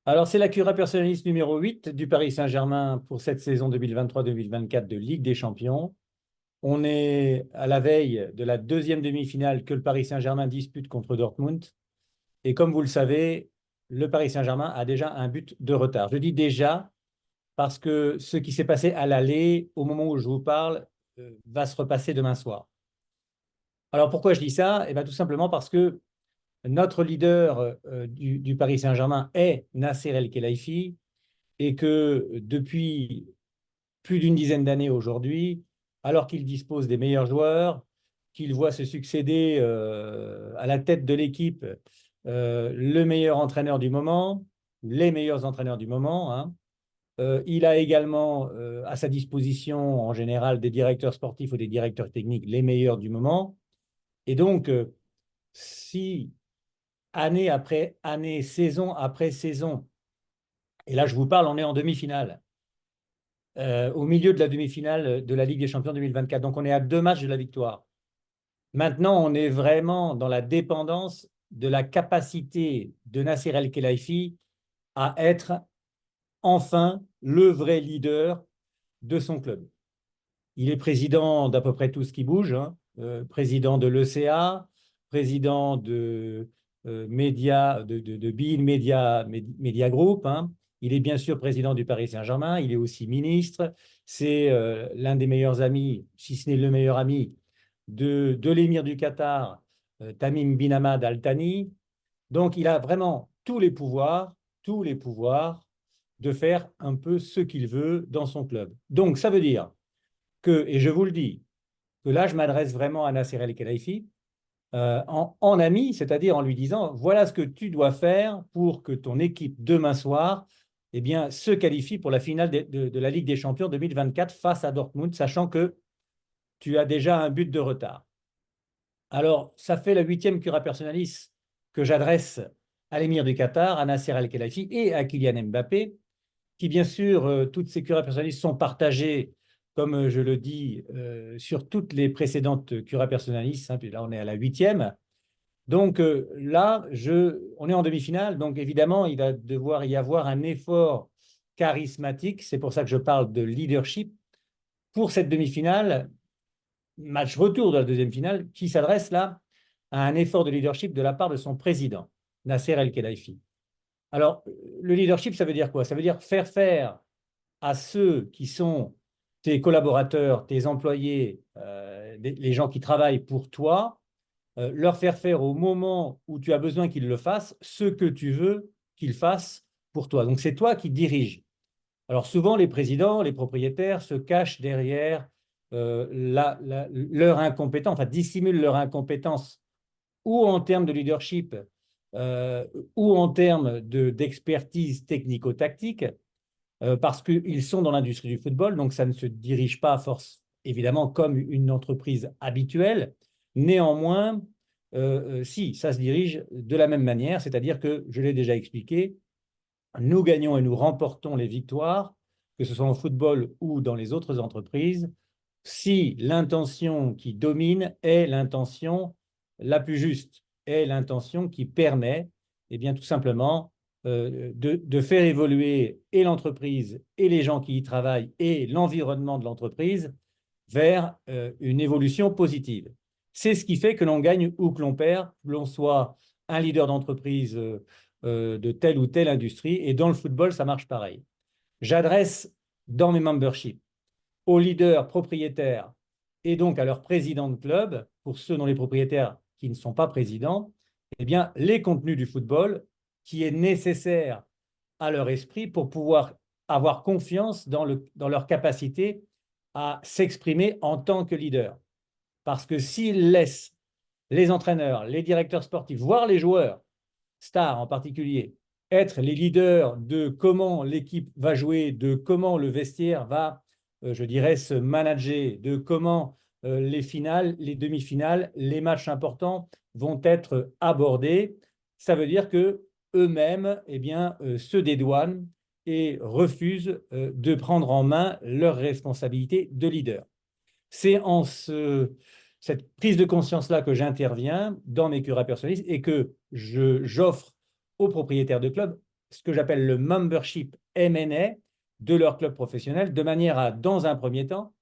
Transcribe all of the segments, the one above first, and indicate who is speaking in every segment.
Speaker 1: Alors, c'est la cura personnaliste numéro 8 du Paris Saint-Germain pour cette saison 2023-2024 de Ligue des Champions. On est à la veille de la deuxième demi-finale que le Paris Saint-Germain dispute contre Dortmund. Et comme vous le savez, le Paris Saint-Germain a déjà un but de retard. Je dis déjà parce que ce qui s'est passé à l'aller, au moment où je vous parle, va se repasser demain soir. Alors, pourquoi je dis ça? Eh bien, tout simplement parce que notre leader du Paris Saint-Germain est Nasser El-Khelaifi et que depuis plus d'une dizaine d'années aujourd'hui, alors qu'il dispose des meilleurs joueurs, qu'il voit se succéder à la tête de l'équipe le meilleur entraîneur du moment, les meilleurs entraîneurs du moment, hein. Il a également à sa disposition en général des directeurs sportifs ou des directeurs techniques les meilleurs du moment. Et donc, si année après année, saison après saison, et là je vous parle, on est en demi-finale, au milieu de la demi-finale de la Ligue des Champions 2024. Donc, on est à 2 matchs de la victoire. Maintenant, on est vraiment dans la dépendance de la capacité de Nasser El-Khelaifi à être enfin le vrai leader de son club. Il est président d'à peu près tout ce qui bouge, hein, président de l'ECA, président de Bein Media Group, hein. Il est bien sûr président du Paris Saint-Germain, il est aussi ministre. C'est l'un des meilleurs amis, si ce n'est le meilleur ami, de l'émir du Qatar, Tamim bin Hamad Al Thani. Donc, il a vraiment tous les pouvoirs de faire un peu ce qu'il veut dans son club. Donc, ça veut dire que, et je vous le dis, que là, je m'adresse vraiment à Nasser El-Khelaifi, en ami, c'est-à-dire en lui disant, voilà ce que tu dois faire pour que ton équipe demain soir eh bien, se qualifie pour la finale de la Ligue des Champions 2024 face à Dortmund, sachant que tu as déjà un but de retard. Alors, ça fait la 8e cura personalis que j'adresse à l'émir du Qatar, à Nasser El-Khelaifi et à Kylian Mbappé, qui bien sûr, toutes ces curas personnalistes sont partagées, comme je le dis, sur toutes les précédentes curas personnalistes, hein, puis là on est à la 8e. Donc là, on est en demi-finale, donc évidemment, il va devoir y avoir un effort charismatique, c'est pour ça que je parle de leadership, pour cette demi-finale, match retour de la deuxième finale, qui s'adresse là à un effort de leadership de la part de son président, Nasser El-Khelaifi. Alors, le leadership, ça veut dire quoi? Ça veut dire faire à ceux qui sont tes collaborateurs, tes employés, les gens qui travaillent pour toi, leur faire au moment où tu as besoin qu'ils le fassent ce que tu veux qu'ils fassent pour toi. Donc c'est toi qui diriges. Alors souvent, les présidents, les propriétaires se cachent derrière leur incompétence, enfin dissimulent leur incompétence ou en termes de leadership ou en termes d'expertise technico-tactique, parce qu'ils sont dans l'industrie du football, donc ça ne se dirige pas à force, évidemment, comme une entreprise habituelle. Néanmoins, si, ça se dirige de la même manière, c'est-à-dire que, je l'ai déjà expliqué, nous gagnons et nous remportons les victoires, que ce soit en football ou dans les autres entreprises, si l'intention qui domine est l'intention la plus juste, est l'intention qui permet, eh bien, tout simplement, de faire évoluer et l'entreprise et les gens qui y travaillent et l'environnement de l'entreprise vers une évolution positive. C'est ce qui fait que l'on gagne ou que l'on perd, que l'on soit un leader d'entreprise de telle ou telle industrie. Et dans le football, ça marche pareil. J'adresse dans mes memberships aux leaders propriétaires et donc à leurs présidents de club, pour ceux dont les propriétaires qui ne sont pas présidents, eh bien, les contenus du football qui est nécessaire à leur esprit pour pouvoir avoir confiance dans leur capacité à s'exprimer en tant que leader. Parce que s'ils laissent les entraîneurs, les directeurs sportifs, voire les joueurs, stars en particulier, être les leaders de comment l'équipe va jouer, de comment le vestiaire va, je dirais, se manager, de comment les finales, les demi-finales, les matchs importants vont être abordés. Ça veut dire que eux-mêmes, eh bien, se dédouanent et refusent de prendre en main leurs responsabilités de leader. C'est cette prise de conscience-là que j'interviens dans mes curas personnalistes et que j'offre aux propriétaires de clubs ce que j'appelle le membership M&A de leur club professionnel, de manière à, dans un premier temps,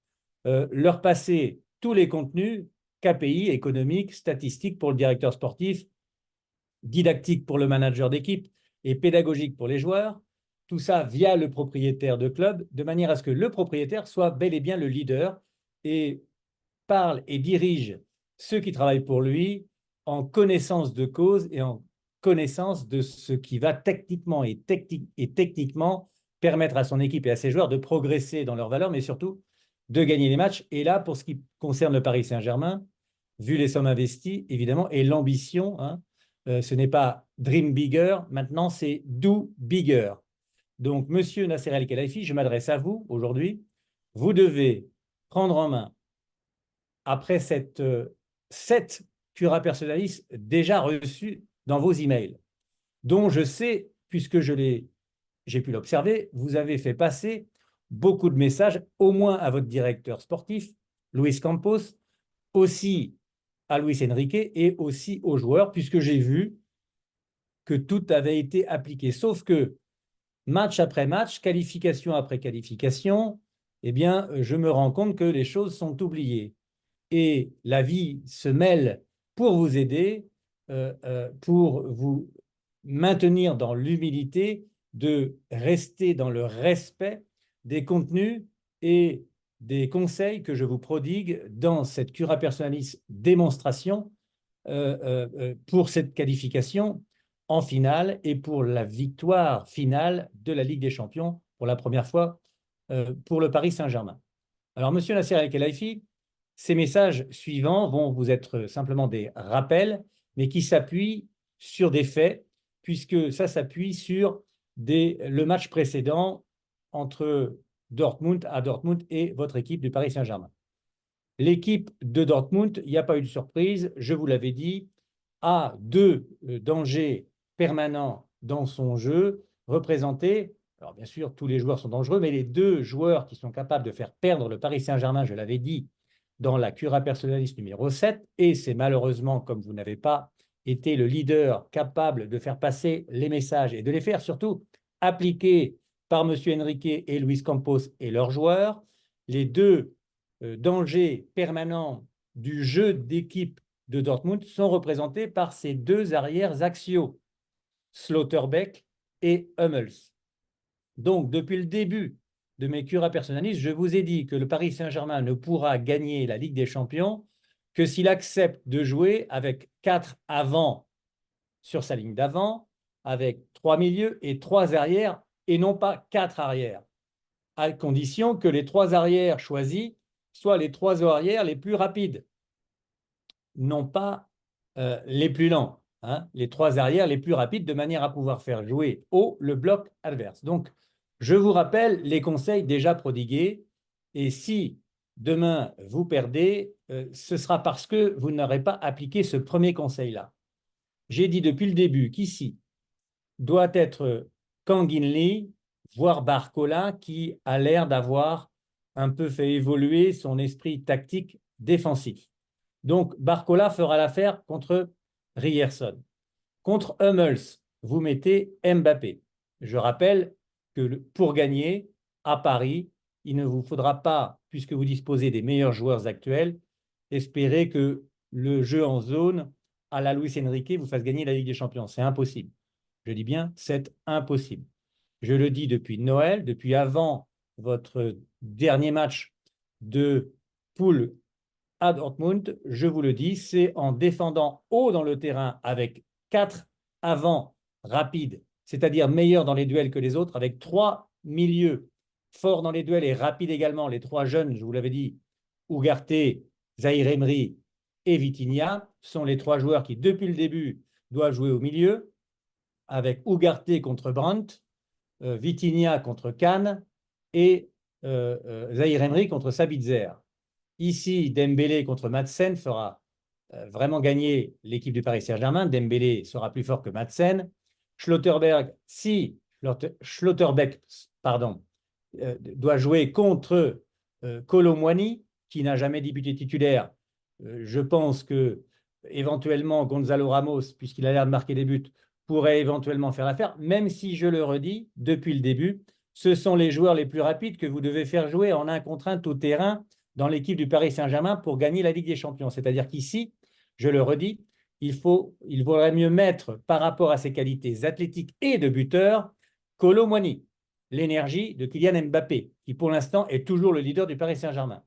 Speaker 1: leur passer tous les contenus KPI, économiques, statistiques pour le directeur sportif, didactique pour le manager d'équipe et pédagogique pour les joueurs, tout ça via le propriétaire de club, de manière à ce que le propriétaire soit bel et bien le leader et parle et dirige ceux qui travaillent pour lui en connaissance de cause et en connaissance de ce qui va techniquement et techniquement permettre à son équipe et à ses joueurs de progresser dans leurs valeurs, mais surtout de gagner les matchs. Et là, pour ce qui concerne le Paris Saint-Germain, vu les sommes investies, évidemment, et l'ambition, hein, ce n'est pas dream bigger, maintenant c'est do bigger. Donc, monsieur Nasser El-Khelaifi, je m'adresse à vous aujourd'hui. Vous devez prendre en main, après cette cura personnaliste déjà reçue dans vos emails, dont je sais, puisque j'ai pu l'observer, vous avez fait passer beaucoup de messages, au moins à votre directeur sportif, Luis Campos, aussi à Luis Enrique et aussi aux joueurs, puisque j'ai vu que tout avait été appliqué. Sauf que match après match, qualification après qualification, eh bien, je me rends compte que les choses sont oubliées. Et la vie se mêle pour vous aider, pour vous maintenir dans l'humilité, de rester dans le respect des contenus et des conseils que je vous prodigue dans cette cura personalis démonstration pour cette qualification en finale et pour la victoire finale de la Ligue des Champions pour la première fois pour le Paris Saint-Germain. Alors, monsieur Nasser El-Khelaifi, ces messages suivants vont vous être simplement des rappels, mais qui s'appuient sur des faits, puisque ça s'appuie sur le match précédent entre Dortmund et votre équipe du Paris Saint-Germain. L'équipe de Dortmund, il n'y a pas eu de surprise, je vous l'avais dit, a deux dangers permanents dans son jeu, représentés, alors bien sûr tous les joueurs sont dangereux, mais les deux joueurs qui sont capables de faire perdre le Paris Saint-Germain, je l'avais dit, dans la cura personnaliste numéro 7, et c'est malheureusement, comme vous n'avez pas été le leader capable de faire passer les messages et de les faire surtout appliquer par M. Enrique et Luis Campos et leurs joueurs, les deux dangers permanents du jeu d'équipe de Dortmund sont représentés par ces deux arrières axiaux, Slaughterbeck et Hummels. Donc, depuis le début de mes curas personnalistes, je vous ai dit que le Paris Saint-Germain ne pourra gagner la Ligue des Champions que s'il accepte de jouer avec 4 avants sur sa ligne d'avant, avec 3 milieux et 3 arrières, et non pas 4 arrières, à condition que les 3 arrières choisis soient les 3 arrières les plus rapides, non pas les plus lents, hein, les 3 arrières les plus rapides, de manière à pouvoir faire jouer haut le bloc adverse. Donc, je vous rappelle les conseils déjà prodigués, et si demain vous perdez, ce sera parce que vous n'aurez pas appliqué ce premier conseil-là. J'ai dit depuis le début qu'ici doit être Kangin Lee, voire Barcola, qui a l'air d'avoir un peu fait évoluer son esprit tactique défensif. Donc, Barcola fera l'affaire contre Ryerson. Contre Hummels, vous mettez Mbappé. Je rappelle que pour gagner à Paris, il ne vous faudra pas, puisque vous disposez des meilleurs joueurs actuels, espérer que le jeu en zone à la Luis Enrique vous fasse gagner la Ligue des Champions. C'est impossible. Je dis bien, c'est impossible. Je le dis depuis Noël, depuis avant votre dernier match de poule à Dortmund, je vous le dis, c'est en défendant haut dans le terrain avec 4 avants rapides, c'est-à-dire meilleurs dans les duels que les autres, avec 3 milieux forts dans les duels et rapides également, les 3 jeunes, je vous l'avais dit, Ugarte, Zahir Emery et Vitinha, sont les 3 joueurs qui, depuis le début, doivent jouer au milieu, avec Ugarte contre Brandt, Vitinha contre Kahn et Zahir Emery contre Sabitzer. Ici, Dembélé contre Madsen fera vraiment gagner l'équipe du Paris Saint-Germain. Dembélé sera plus fort que Madsen. Schlotterbeck, si Schlotterbeck pardon, doit jouer contre Kolo Muani, qui n'a jamais débuté titulaire, je pense que éventuellement Gonzalo Ramos, puisqu'il a l'air de marquer des buts, pourrait éventuellement faire l'affaire, même si, je le redis, depuis le début, ce sont les joueurs les plus rapides que vous devez faire jouer en 1 contre 1 tout terrain dans l'équipe du Paris Saint-Germain pour gagner la Ligue des Champions. C'est-à-dire qu'ici, je le redis, il vaudrait mieux mettre par rapport à ses qualités athlétiques et de buteur Kolo Muani, l'énergie de Kylian Mbappé, qui pour l'instant est toujours le leader du Paris Saint-Germain.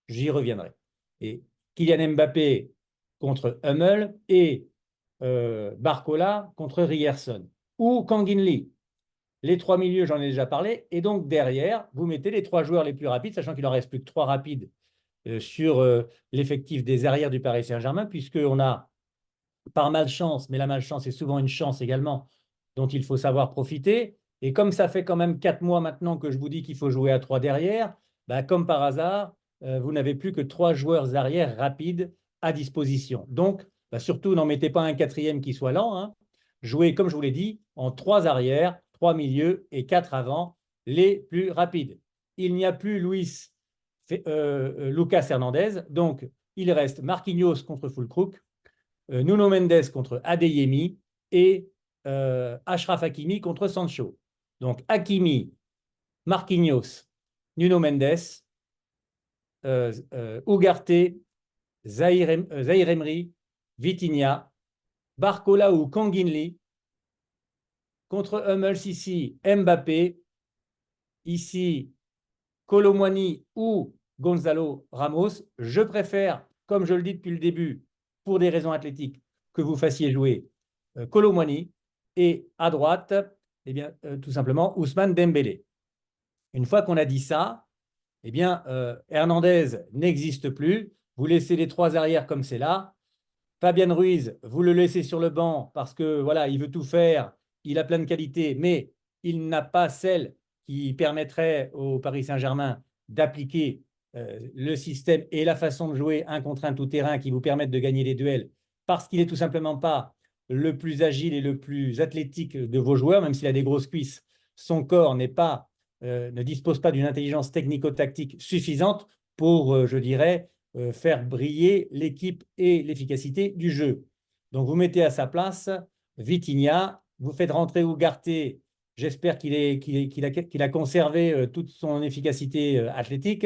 Speaker 1: J'y reviendrai. Et Kylian Mbappé contre Hummel et Barcola contre Ryerson. Ou Kangin Lee. Les 3 milieux, j'en ai déjà parlé. Et donc derrière, vous mettez les 3 joueurs les plus rapides, sachant qu'il en reste plus que 3 rapides sur l'effectif des arrières du Paris Saint-Germain, puisqu'on a par malchance, mais la malchance est souvent une chance également, dont il faut savoir profiter. Et comme ça fait quand même 4 mois maintenant que je vous dis qu'il faut jouer à 3 derrière, bah, comme par hasard, vous n'avez plus que 3 joueurs arrière rapides à disposition. Donc, bah, surtout, n'en mettez pas un quatrième qui soit lent. Hein. Jouez, comme je vous l'ai dit, en 3 arrières, 3 milieux et 4 avant, les plus rapides. Il n'y a plus Lucas Hernandez, donc il reste Marquinhos contre Füllkrug, Nuno Mendes contre Adeyemi et Achraf Hakimi contre Sancho. Donc Hakimi, Marquinhos, Nuno Mendes, Ugarte, Zahir Emery, Vitinha, Barcola ou Kanginli contre Hummels ici, Mbappé, ici Kolo Muani ou Gonzalo Ramos. Je préfère, comme je le dis depuis le début, pour des raisons athlétiques, que vous fassiez jouer Kolo Muani et à droite, eh bien, tout simplement Ousmane Dembélé. Une fois qu'on a dit ça, eh bien, Hernandez n'existe plus. Vous laissez les 3 arrières comme c'est là. Fabian Ruiz, vous le laissez sur le banc parce que voilà, il veut tout faire, il a plein de qualités, mais il n'a pas celle qui permettrait au Paris Saint-Germain d'appliquer le système et la façon de jouer 1 contre 1 tout terrain qui vous permettent de gagner les duels parce qu'il n'est tout simplement pas le plus agile et le plus athlétique de vos joueurs, même s'il a des grosses cuisses, son corps ne dispose pas d'une intelligence technico-tactique suffisante pour, je dirais, faire briller l'équipe et l'efficacité du jeu. Donc, vous mettez à sa place Vitinha, vous faites rentrer Ugarte. J'espère qu'il a conservé toute son efficacité athlétique.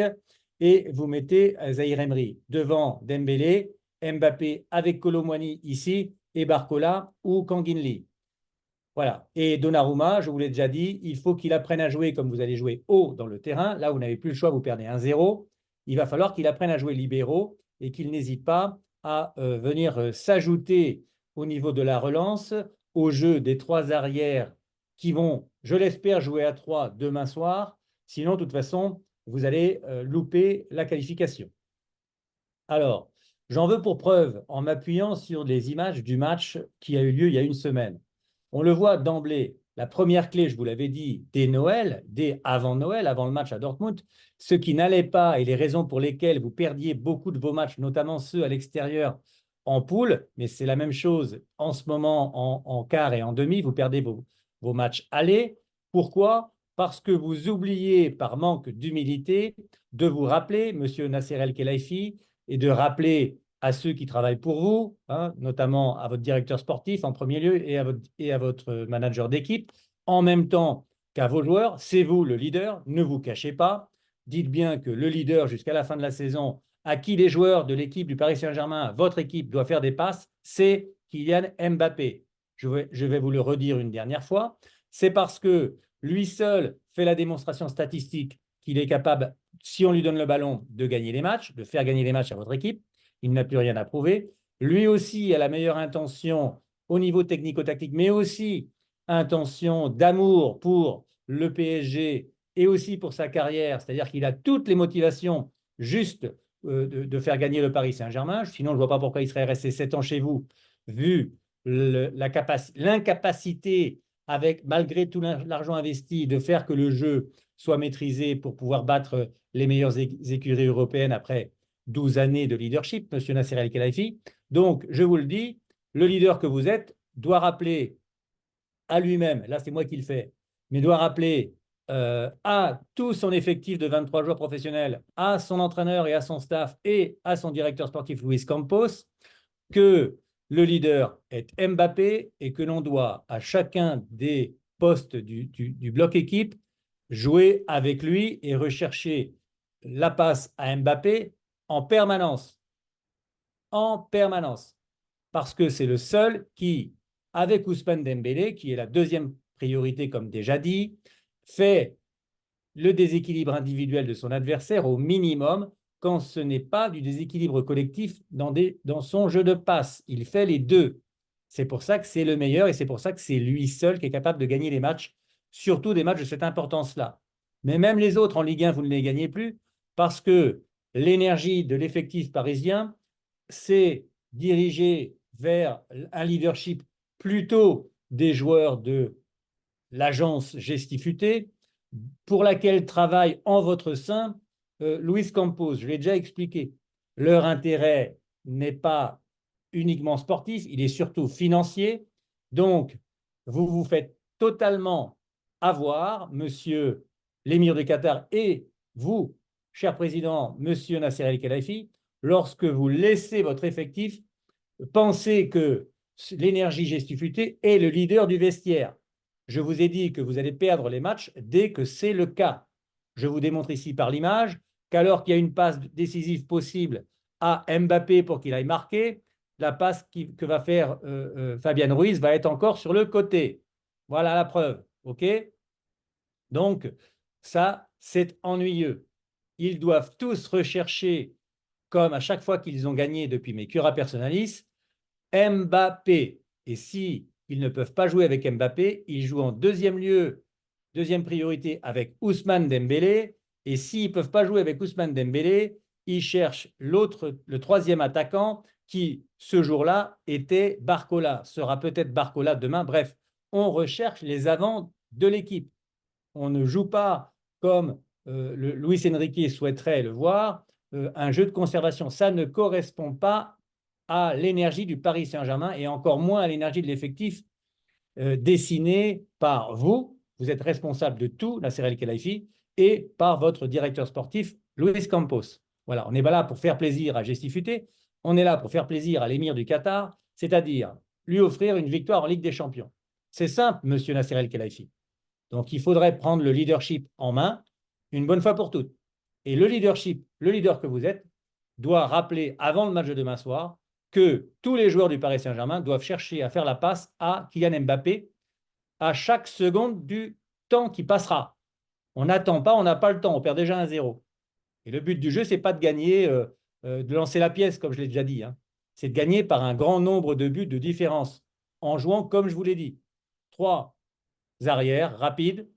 Speaker 1: Et vous mettez Zahir Emery devant Dembélé, Mbappé avec Kolo Muani ici et Barcola ou Kanginli. Voilà. Et Donnarumma, je vous l'ai déjà dit, il faut qu'il apprenne à jouer comme vous allez jouer haut dans le terrain. Là, vous n'avez plus le choix, vous perdez 1-0. Il va falloir qu'il apprenne à jouer libéraux et qu'il n'hésite pas à venir s'ajouter au niveau de la relance au jeu des 3 arrières qui vont, je l'espère, jouer à 3 demain soir. Sinon, de toute façon, vous allez louper la qualification. Alors, j'en veux pour preuve en m'appuyant sur les images du match qui a eu lieu il y a une semaine. On le voit d'emblée, la première clé, je vous l'avais dit, dès Noël, dès avant Noël, avant le match à Dortmund, ce qui n'allait pas et les raisons pour lesquelles vous perdiez beaucoup de vos matchs, notamment ceux à l'extérieur en poule, mais c'est la même chose en ce moment en quart et en demi, vous perdez vos matchs allés. Pourquoi? Parce que vous oubliez, par manque d'humilité, de vous rappeler, monsieur Nasser El-Khelaifi, et de rappeler à ceux qui travaillent pour vous, hein, notamment à votre directeur sportif en premier lieu et à votre manager d'équipe, en même temps qu'à vos joueurs, c'est vous le leader, ne vous cachez pas. Dites bien que le leader jusqu'à la fin de la saison, à qui les joueurs de l'équipe du Paris Saint-Germain, votre équipe, doit faire des passes, c'est Kylian Mbappé. Je vais vous le redire une dernière fois. C'est parce que lui seul fait la démonstration statistique qu'il est capable, si on lui donne le ballon, de gagner les matchs, de faire gagner les matchs à votre équipe. Il n'a plus rien à prouver. Lui aussi a la meilleure intention au niveau technico-tactique, mais aussi intention d'amour pour le PSG et aussi pour sa carrière. C'est-à-dire qu'il a toutes les motivations juste de faire gagner le Paris Saint-Germain. Sinon, je ne vois pas pourquoi il serait resté 7 ans chez vous, vu l'incapacité, malgré tout l'argent investi, de faire que le jeu soit maîtrisé pour pouvoir battre les meilleures écuries européennes après 12 années de leadership, monsieur Nasser El-Khelaifi. Donc, je vous le dis, le leader que vous êtes doit rappeler à lui-même, là c'est moi qui le fais, mais doit rappeler à tout son effectif de 23 joueurs professionnels, à son entraîneur et à son staff et à son directeur sportif Luis Campos, que le leader est Mbappé et que l'on doit à chacun des postes du bloc équipe jouer avec lui et rechercher la passe à Mbappé en permanence. En permanence. Parce que c'est le seul qui, avec Ousmane Dembélé, qui est la deuxième priorité, comme déjà dit, fait le déséquilibre individuel de son adversaire au minimum quand ce n'est pas du déséquilibre collectif dans son jeu de passe. Il fait les deux. C'est pour ça que c'est le meilleur et c'est pour ça que c'est lui seul qui est capable de gagner les matchs, surtout des matchs de cette importance-là. Mais même les autres en Ligue 1, vous ne les gagnez plus parce que l'énergie de l'effectif parisien s'est dirigée vers un leadership plutôt des joueurs de l'agence Gestifutée, pour laquelle travaille en votre sein Luis Campos. Je l'ai déjà expliqué. Leur intérêt n'est pas uniquement sportif, il est surtout financier. Donc, vous vous faites totalement avoir, monsieur l'émir de Qatar, et vous, cher président, monsieur Nasser El-Khelaifi, lorsque vous laissez votre effectif penser que l'énergie gestifutée est le leader du vestiaire. Je vous ai dit que vous allez perdre les matchs dès que c'est le cas. Je vous démontre ici par l'image qu'alors qu'il y a une passe décisive possible à Mbappé pour qu'il aille marquer, la passe que va faire Fabian Ruiz va être encore sur le côté. Voilà la preuve. OK? Donc, ça, c'est ennuyeux. Ils doivent tous rechercher, comme à chaque fois qu'ils ont gagné depuis mes Cura Personalis, Mbappé. Et si ils ne peuvent pas jouer avec Mbappé, ils jouent en deuxième lieu, deuxième priorité avec Ousmane Dembélé. Et s'ils ne peuvent pas jouer avec Ousmane Dembélé, ils cherchent l'autre, le troisième attaquant qui, ce jour-là, était Barcola. Sera peut-être Barcola demain. Bref, on recherche les avants de l'équipe. On ne joue pas comme Luis Enrique souhaiterait le voir, un jeu de conservation. Ça ne correspond pas à l'énergie du Paris Saint-Germain et encore moins à l'énergie de l'effectif dessiné par vous. Vous êtes responsable de tout, Nasser El-Khelaifi, et par votre directeur sportif, Luis Campos. Voilà, on n'est pas là pour faire plaisir à Gestifutée, on est là pour faire plaisir à l'émir du Qatar, c'est-à-dire lui offrir une victoire en Ligue des Champions. C'est simple, monsieur Nasser El-Khelaifi. Donc, il faudrait prendre le leadership en main une bonne fois pour toutes. Et le leadership, le leader que vous êtes, doit rappeler avant le match de demain soir que tous les joueurs du Paris Saint-Germain doivent chercher à faire la passe à Kylian Mbappé à chaque seconde du temps qui passera. On n'attend pas, on n'a pas le temps, on perd déjà 1-0. Et le but du jeu, ce n'est pas de gagner, de lancer la pièce, comme je l'ai déjà dit. Hein. C'est de gagner par un grand nombre de buts de différence, en jouant comme je vous l'ai dit. 3 arrières rapides,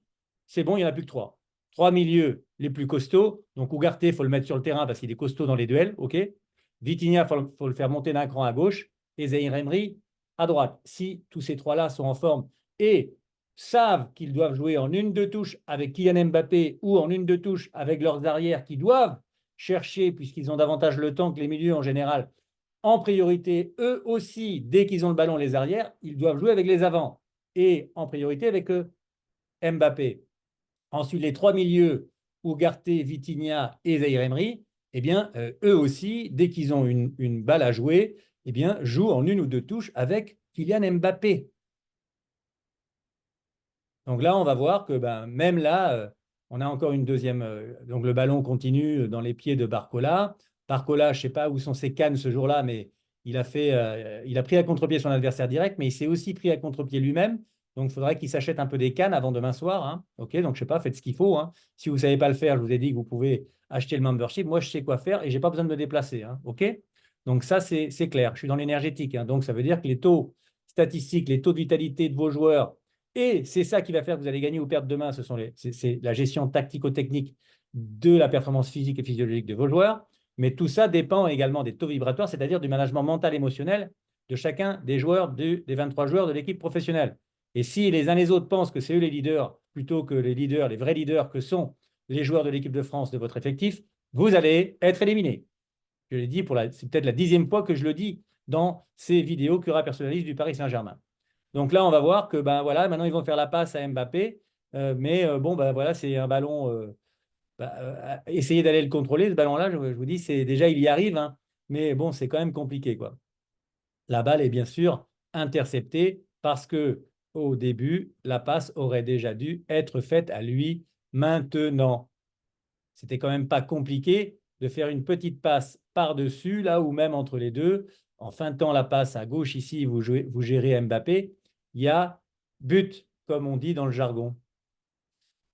Speaker 1: c'est bon, il n'y en a plus que 3. 3 milieux les plus costauds. Donc, Ugarte, il faut le mettre sur le terrain parce qu'il est costaud dans les duels. OK. Vitinha, il faut le faire monter d'un cran à gauche. Et Zaïre Emery à droite. Si tous ces trois-là sont en forme et savent qu'ils doivent jouer en une de touche avec Kylian Mbappé ou en une de touche avec leurs arrières qui doivent chercher, puisqu'ils ont davantage le temps que les milieux en général, en priorité, eux aussi, dès qu'ils ont le ballon, les arrières, ils doivent jouer avec les avants et en priorité avec Mbappé. Ensuite, les trois milieux, Ugarte, Vitinha et Zaïre Emery, eh bien, eux aussi, dès qu'ils ont une balle à jouer, eh bien, jouent en une ou deux touches avec Kylian Mbappé. Donc là, on va voir que même là, on a encore une deuxième. Donc le ballon continue dans les pieds de Barcola. Barcola, je ne sais pas où sont ses cannes ce jour-là, mais il a pris à contre-pied son adversaire direct, mais il s'est aussi pris à contre-pied lui-même. Donc il faudrait qu'il s'achète un peu des cannes avant demain soir. Hein. OK, donc je ne sais pas, faites ce qu'il faut. Hein. Si vous ne savez pas le faire, je vous ai dit que vous pouvez acheter le membership. Moi, je sais quoi faire et je n'ai pas besoin de me déplacer. Hein. OK, donc ça, c'est clair. Je suis dans l'énergétique. Hein. Donc ça veut dire que les taux statistiques, les taux de vitalité de vos joueurs, et c'est ça qui va faire que vous allez gagner ou perdre demain. C'est la gestion tactico-technique de la performance physique et physiologique de vos joueurs. Mais tout ça dépend également des taux vibratoires, c'est-à-dire du management mental émotionnel de chacun des joueurs, des 23 joueurs de l'équipe professionnelle. Et si les uns les autres pensent que c'est eux les leaders, plutôt que les leaders, les vrais leaders que sont les joueurs de l'équipe de France de votre effectif, vous allez être éliminés. Je l'ai dit, c'est peut-être la 10e fois que je le dis dans ces vidéos Cura Personnaliste du Paris Saint-Germain. Donc là, on va voir que voilà, maintenant, ils vont faire la passe à Mbappé. Mais voilà, c'est un ballon. Essayez d'aller le contrôler, ce ballon-là, je vous dis, déjà, il y arrive. Hein, mais bon, c'est quand même compliqué, quoi. la balle est bien sûr interceptée parce que au début, la passe aurait déjà dû être faite à lui maintenant. C'était quand même pas compliqué de faire une petite passe par-dessus, là ou même entre les deux. En feintant la passe à gauche ici, vous gérez Mbappé. Il y a but, comme on dit dans le jargon.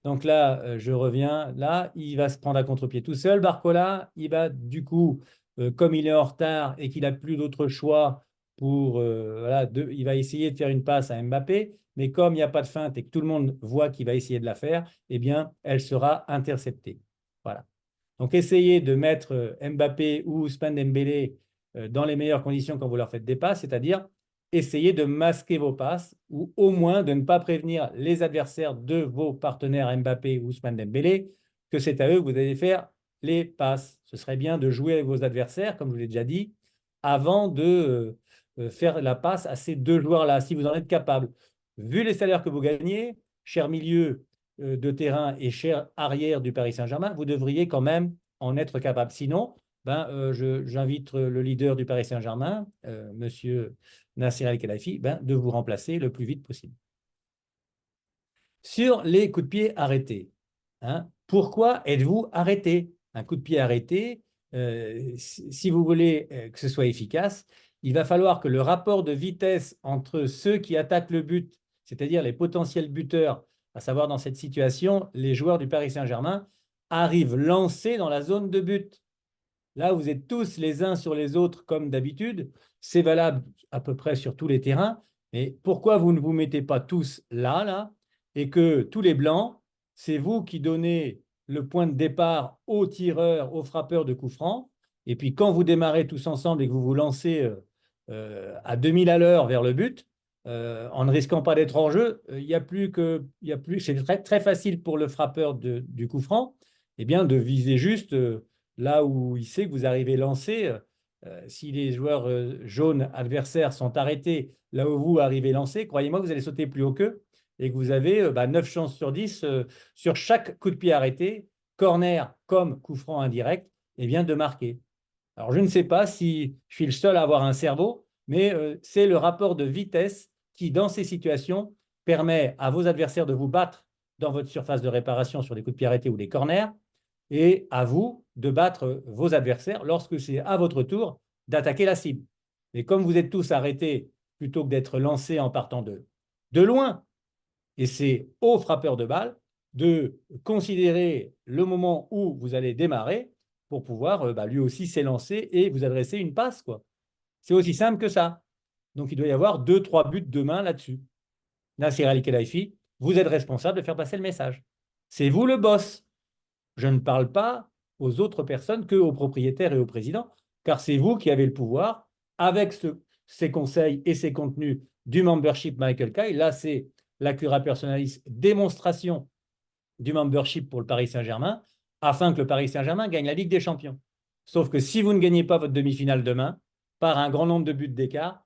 Speaker 1: Donc là, je reviens. Là, il va se prendre à contre-pied tout seul. Barcola, il va du coup, comme il est en retard et qu'il n'a plus d'autre choix voilà, il va essayer de faire une passe à Mbappé. Mais comme il n'y a pas de feinte et que tout le monde voit qu'il va essayer de la faire, eh bien, elle sera interceptée. Voilà. Donc, essayez de mettre Mbappé ou Ousmane Dembélé dans les meilleures conditions quand vous leur faites des passes, c'est-à-dire essayez de masquer vos passes ou au moins de ne pas prévenir les adversaires de vos partenaires Mbappé ou Ousmane Dembélé que c'est à eux que vous allez faire les passes. Ce serait bien de jouer avec vos adversaires, comme je vous l'ai déjà dit, avant de faire la passe à ces deux joueurs-là, si vous en êtes capable. Vu les salaires que vous gagnez, cher milieu de terrain et cher arrière du Paris Saint-Germain, vous devriez quand même en être capable. Sinon, j'invite le leader du Paris Saint-Germain, monsieur Nasser El-Khelaifi, de vous remplacer le plus vite possible. Sur les coups de pied arrêtés, hein, pourquoi êtes-vous arrêté? Un coup de pied arrêté, si vous voulez que ce soit efficace, il va falloir que le rapport de vitesse entre ceux qui attaquent le but, c'est-à-dire les potentiels buteurs, à savoir dans cette situation, les joueurs du Paris Saint-Germain, arrivent lancés dans la zone de but. Là, vous êtes tous les uns sur les autres comme d'habitude. C'est valable à peu près sur tous les terrains. Mais pourquoi vous ne vous mettez pas tous là, et que tous les blancs, c'est vous qui donnez le point de départ aux tireurs, aux frappeurs de coups francs. Et puis quand vous démarrez tous ensemble et que vous vous lancez à 2000 à l'heure vers le but, en ne risquant pas d'être hors jeu, c'est très, très facile pour le frappeur du coup franc de viser juste là où il sait que vous arrivez lancé. Si les joueurs jaunes adversaires sont arrêtés là où vous arrivez lancé, croyez-moi que vous allez sauter plus haut qu'eux et que vous avez 9 chances sur 10 sur chaque coup de pied arrêté, corner comme coup franc indirect, de marquer. Alors, je ne sais pas si je suis le seul à avoir un cerveau, mais c'est le rapport de vitesse qui, dans ces situations, permet à vos adversaires de vous battre dans votre surface de réparation sur des coups de pied arrêtés ou des corners, et à vous de battre vos adversaires lorsque c'est à votre tour d'attaquer la cible. Mais comme vous êtes tous arrêtés plutôt que d'être lancés en partant de loin, et c'est au frappeur de balle de considérer le moment où vous allez démarrer pour pouvoir lui aussi s'élancer et vous adresser une passe, quoi. C'est aussi simple que ça. Donc, il doit y avoir 2-3 buts demain là-dessus. Nasser El-Khelaifi, vous êtes responsable de faire passer le message. C'est vous le boss. Je ne parle pas aux autres personnes qu'aux propriétaires et au président, car c'est vous qui avez le pouvoir, avec ces conseils et ces contenus du membership Michael Kay. Là, c'est la Cura Personalis démonstration du membership pour le Paris Saint-Germain, afin que le Paris Saint-Germain gagne la Ligue des Champions. Sauf que si vous ne gagnez pas votre demi-finale demain, par un grand nombre de buts d'écart,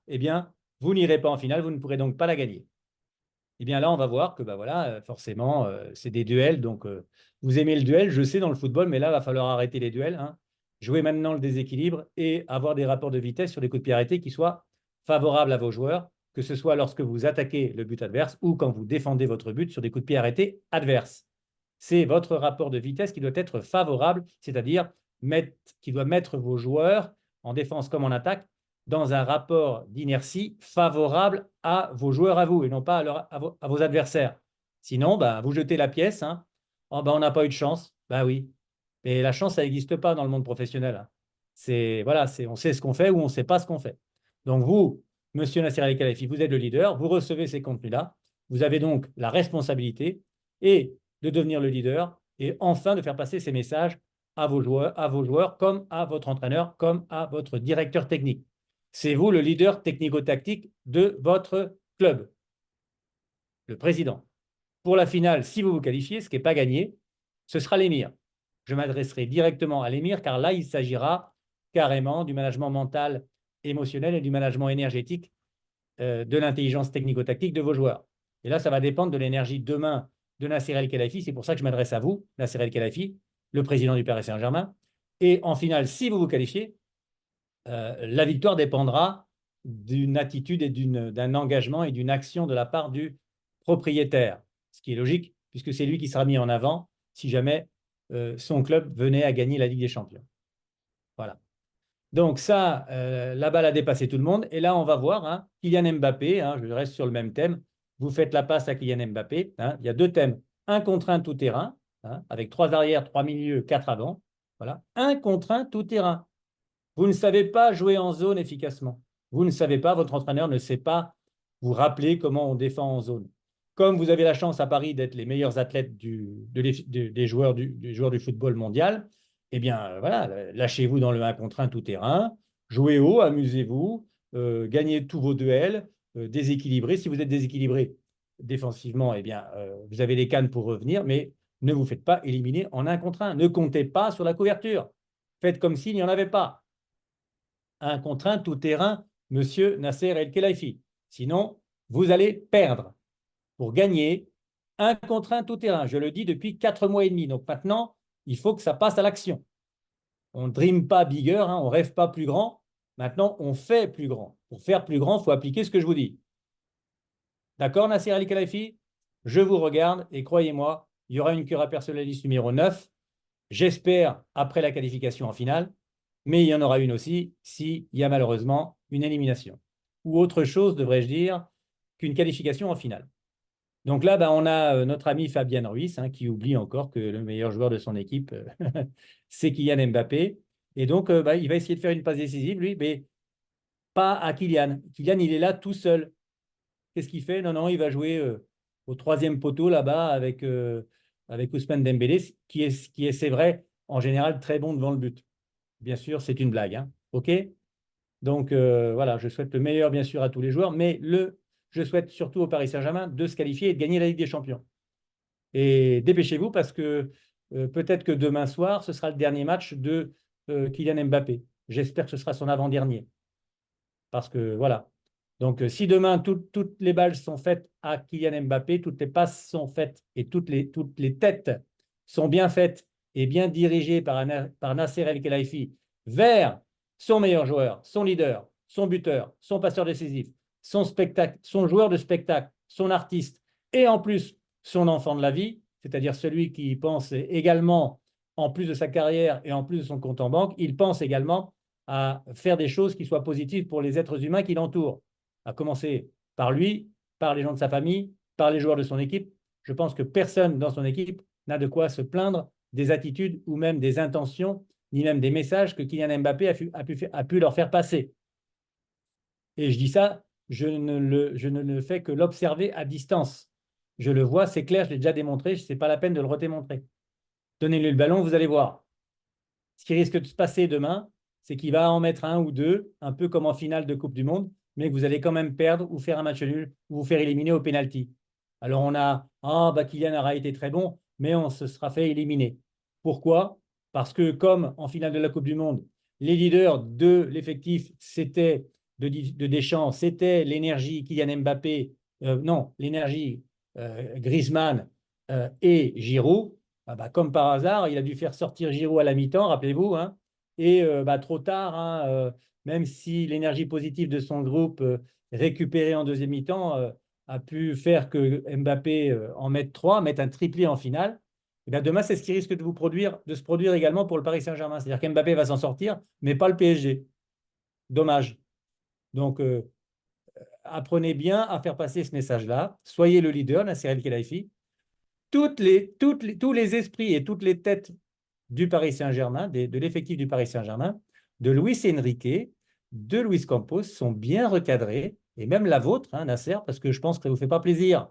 Speaker 1: vous n'irez pas en finale, vous ne pourrez donc pas la gagner. Là, on va voir que forcément, c'est des duels. Donc, vous aimez le duel, je sais, dans le football, mais là, il va falloir arrêter les duels, hein. Jouer maintenant le déséquilibre et avoir des rapports de vitesse sur les coups de pied arrêtés qui soient favorables à vos joueurs, que ce soit lorsque vous attaquez le but adverse ou quand vous défendez votre but sur des coups de pied arrêtés adverses. C'est votre rapport de vitesse qui doit être favorable, c'est-à-dire qui doit mettre vos joueurs, en défense comme en attaque, dans un rapport d'inertie favorable à vos joueurs à vous et non pas à vos adversaires. Sinon, vous jetez la pièce, hein. Oh, on n'a pas eu de chance. Oui. Mais la chance, ça n'existe pas dans le monde professionnel, hein. On sait ce qu'on fait ou on ne sait pas ce qu'on fait. Donc vous, monsieur Nasser El-Khelaifi, vous êtes le leader, vous recevez ces contenus-là, vous avez donc la responsabilité et de devenir le leader et enfin de faire passer ces messages à vos joueurs comme à votre entraîneur, comme à votre directeur technique. C'est vous le leader technico-tactique de votre club, le président. Pour la finale, si vous vous qualifiez, ce qui n'est pas gagné, ce sera l'émir. Je m'adresserai directement à l'émir car là, il s'agira carrément du management mental, émotionnel et du management énergétique de l'intelligence technico-tactique de vos joueurs. Et là, ça va dépendre de l'énergie demain de Nasser El-Khelaifi. C'est pour ça que je m'adresse à vous, Nasser El-Khelaifi, le président du Paris Saint-Germain. Et en finale, si vous vous qualifiez, la victoire dépendra d'une attitude et d'un engagement et d'une action de la part du propriétaire, ce qui est logique, puisque c'est lui qui sera mis en avant si jamais son club venait à gagner la Ligue des Champions. Voilà. Donc ça, la balle a dépassé tout le monde. Et là, on va voir, hein, Kylian Mbappé, hein, je reste sur le même thème. Vous faites la passe à Kylian Mbappé. Hein, il y a deux thèmes. Un contre un tout terrain, hein, avec 3 arrières, 3 milieux, 4 avant. Voilà. Un contre un tout terrain. Vous ne savez pas jouer en zone efficacement. Vous ne savez pas, votre entraîneur ne sait pas vous rappeler comment on défend en zone. Comme vous avez la chance à Paris d'être les meilleurs athlètes des joueurs du football mondial, eh bien, voilà, lâchez-vous dans le 1 contre 1 tout terrain, jouez haut, amusez-vous, gagnez tous vos duels, déséquilibrez. Si vous êtes déséquilibré défensivement, eh bien, vous avez les cannes pour revenir, mais ne vous faites pas éliminer en 1 contre 1. Ne comptez pas sur la couverture. Faites comme s'il n'y en avait pas. 1 contre 1 tout terrain, monsieur Nasser El-Khelaifi. Sinon, vous allez perdre. Pour gagner, 1 contre 1 tout terrain. Je le dis depuis 4 mois et demi. Donc maintenant, il faut que ça passe à l'action. On ne dream pas bigger, hein, on ne rêve pas plus grand. Maintenant, on fait plus grand. Pour faire plus grand, il faut appliquer ce que je vous dis. D'accord, Nasser El-Khelaifi? Je vous regarde et croyez-moi, il y aura une cura personnaliste numéro 9. J'espère après la qualification en finale, mais il y en aura une aussi s'il y a malheureusement une élimination. Ou autre chose, devrais-je dire, qu'une qualification en finale. Donc là, on a notre ami Fabien Ruiz, hein, qui oublie encore que le meilleur joueur de son équipe, c'est Kylian Mbappé. Et donc, il va essayer de faire une passe décisive, lui, mais pas à Kylian. Kylian, il est là tout seul. Qu'est-ce qu'il fait? Non, non, il va jouer au 3e poteau là-bas avec Ousmane Dembélé, qui est, c'est vrai, en général très bon devant le but. Bien sûr, c'est une blague. Hein. OK? Donc, voilà, je souhaite le meilleur, bien sûr, à tous les joueurs, mais je souhaite surtout au Paris Saint-Germain de se qualifier et de gagner la Ligue des Champions. Et dépêchez-vous parce que peut-être que demain soir, ce sera le dernier match de Kylian Mbappé. J'espère que ce sera son avant-dernier. Parce que voilà. Donc, si demain, toutes les balles sont faites à Kylian Mbappé, toutes les passes sont faites et toutes les têtes sont bien faites et bien dirigées par Nasser El-Khelaifi vers son meilleur joueur, son leader, son buteur, son passeur décisif, son spectacle, son joueur de spectacle, son artiste et en plus son enfant de la vie, c'est-à-dire celui qui pense également, en plus de sa carrière et en plus de son compte en banque, il pense également à faire des choses qui soient positives pour les êtres humains qui l'entourent, à commencer par lui, par les gens de sa famille, par les joueurs de son équipe. Je pense que personne dans son équipe n'a de quoi se plaindre des attitudes ou même des intentions, ni même des messages que Kylian Mbappé a pu leur faire passer. Et je dis ça, je ne le fais que l'observer à distance. Je le vois, c'est clair, je l'ai déjà démontré, ce n'est pas la peine de le redémontrer. Donnez-lui le ballon, vous allez voir. Ce qui risque de se passer demain, c'est qu'il va en mettre un ou deux, un peu comme en finale de Coupe du Monde, mais que vous allez quand même perdre ou faire un match nul ou vous faire éliminer au pénalty. Alors on a, Kylian aura été très bon, mais on se sera fait éliminer. Pourquoi? Parce que comme en finale de la Coupe du Monde, les leaders de l'effectif, c'était de Deschamps, c'était l'énergie Kylian Mbappé, non, l'énergie Griezmann et Giroud. Comme par hasard, il a dû faire sortir Giroud à la mi-temps, rappelez-vous, hein, et trop tard, hein, même si l'énergie positive de son groupe récupérée en deuxième mi-temps a pu faire que Mbappé en mette 3, mette un triplé en finale, et bien demain, c'est ce qui risque de se produire également pour le Paris Saint-Germain. C'est-à-dire qu'Mbappé va s'en sortir, mais pas le PSG. Dommage. Donc, apprenez bien à faire passer ce message-là. Soyez le leader, Nasser El-Khelaifi. Tous les esprits et toutes les têtes du Paris Saint-Germain, de l'effectif du Paris Saint-Germain, de Luis Enrique, de Luis Campos sont bien recadrés, et même la vôtre, hein, Nasser, parce que je pense que ça ne vous fait pas plaisir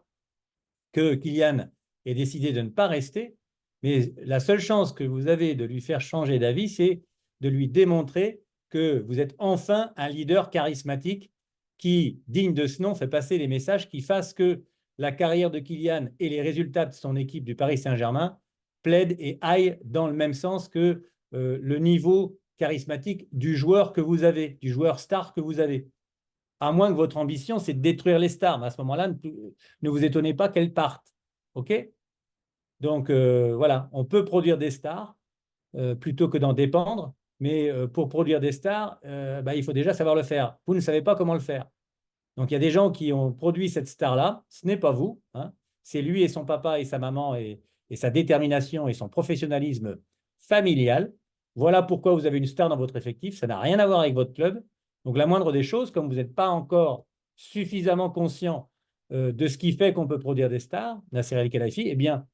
Speaker 1: que Kylian ait décidé de ne pas rester, mais la seule chance que vous avez de lui faire changer d'avis, c'est de lui démontrer que vous êtes enfin un leader charismatique qui, digne de ce nom, fait passer les messages qui fassent que la carrière de Kylian et les résultats de son équipe du Paris Saint-Germain plaident et aillent dans le même sens que le niveau charismatique du joueur que vous avez, du joueur star que vous avez. À moins que votre ambition, c'est de détruire les stars. Mais à ce moment-là, ne vous étonnez pas qu'elles partent. OK? Donc, voilà, on peut produire des stars plutôt que d'en dépendre. Mais pour produire des stars, il faut déjà savoir le faire. Vous ne savez pas comment le faire. Donc, il y a des gens qui ont produit cette star-là. Ce n'est pas vous, hein. C'est lui et son papa et sa maman et sa détermination et son professionnalisme familial. Voilà pourquoi vous avez une star dans votre effectif. Ça n'a rien à voir avec votre club. Donc, la moindre des choses, comme vous n'êtes pas encore suffisamment conscient de ce qui fait qu'on peut produire des stars, Nasser El-Khelaifi, eh bien,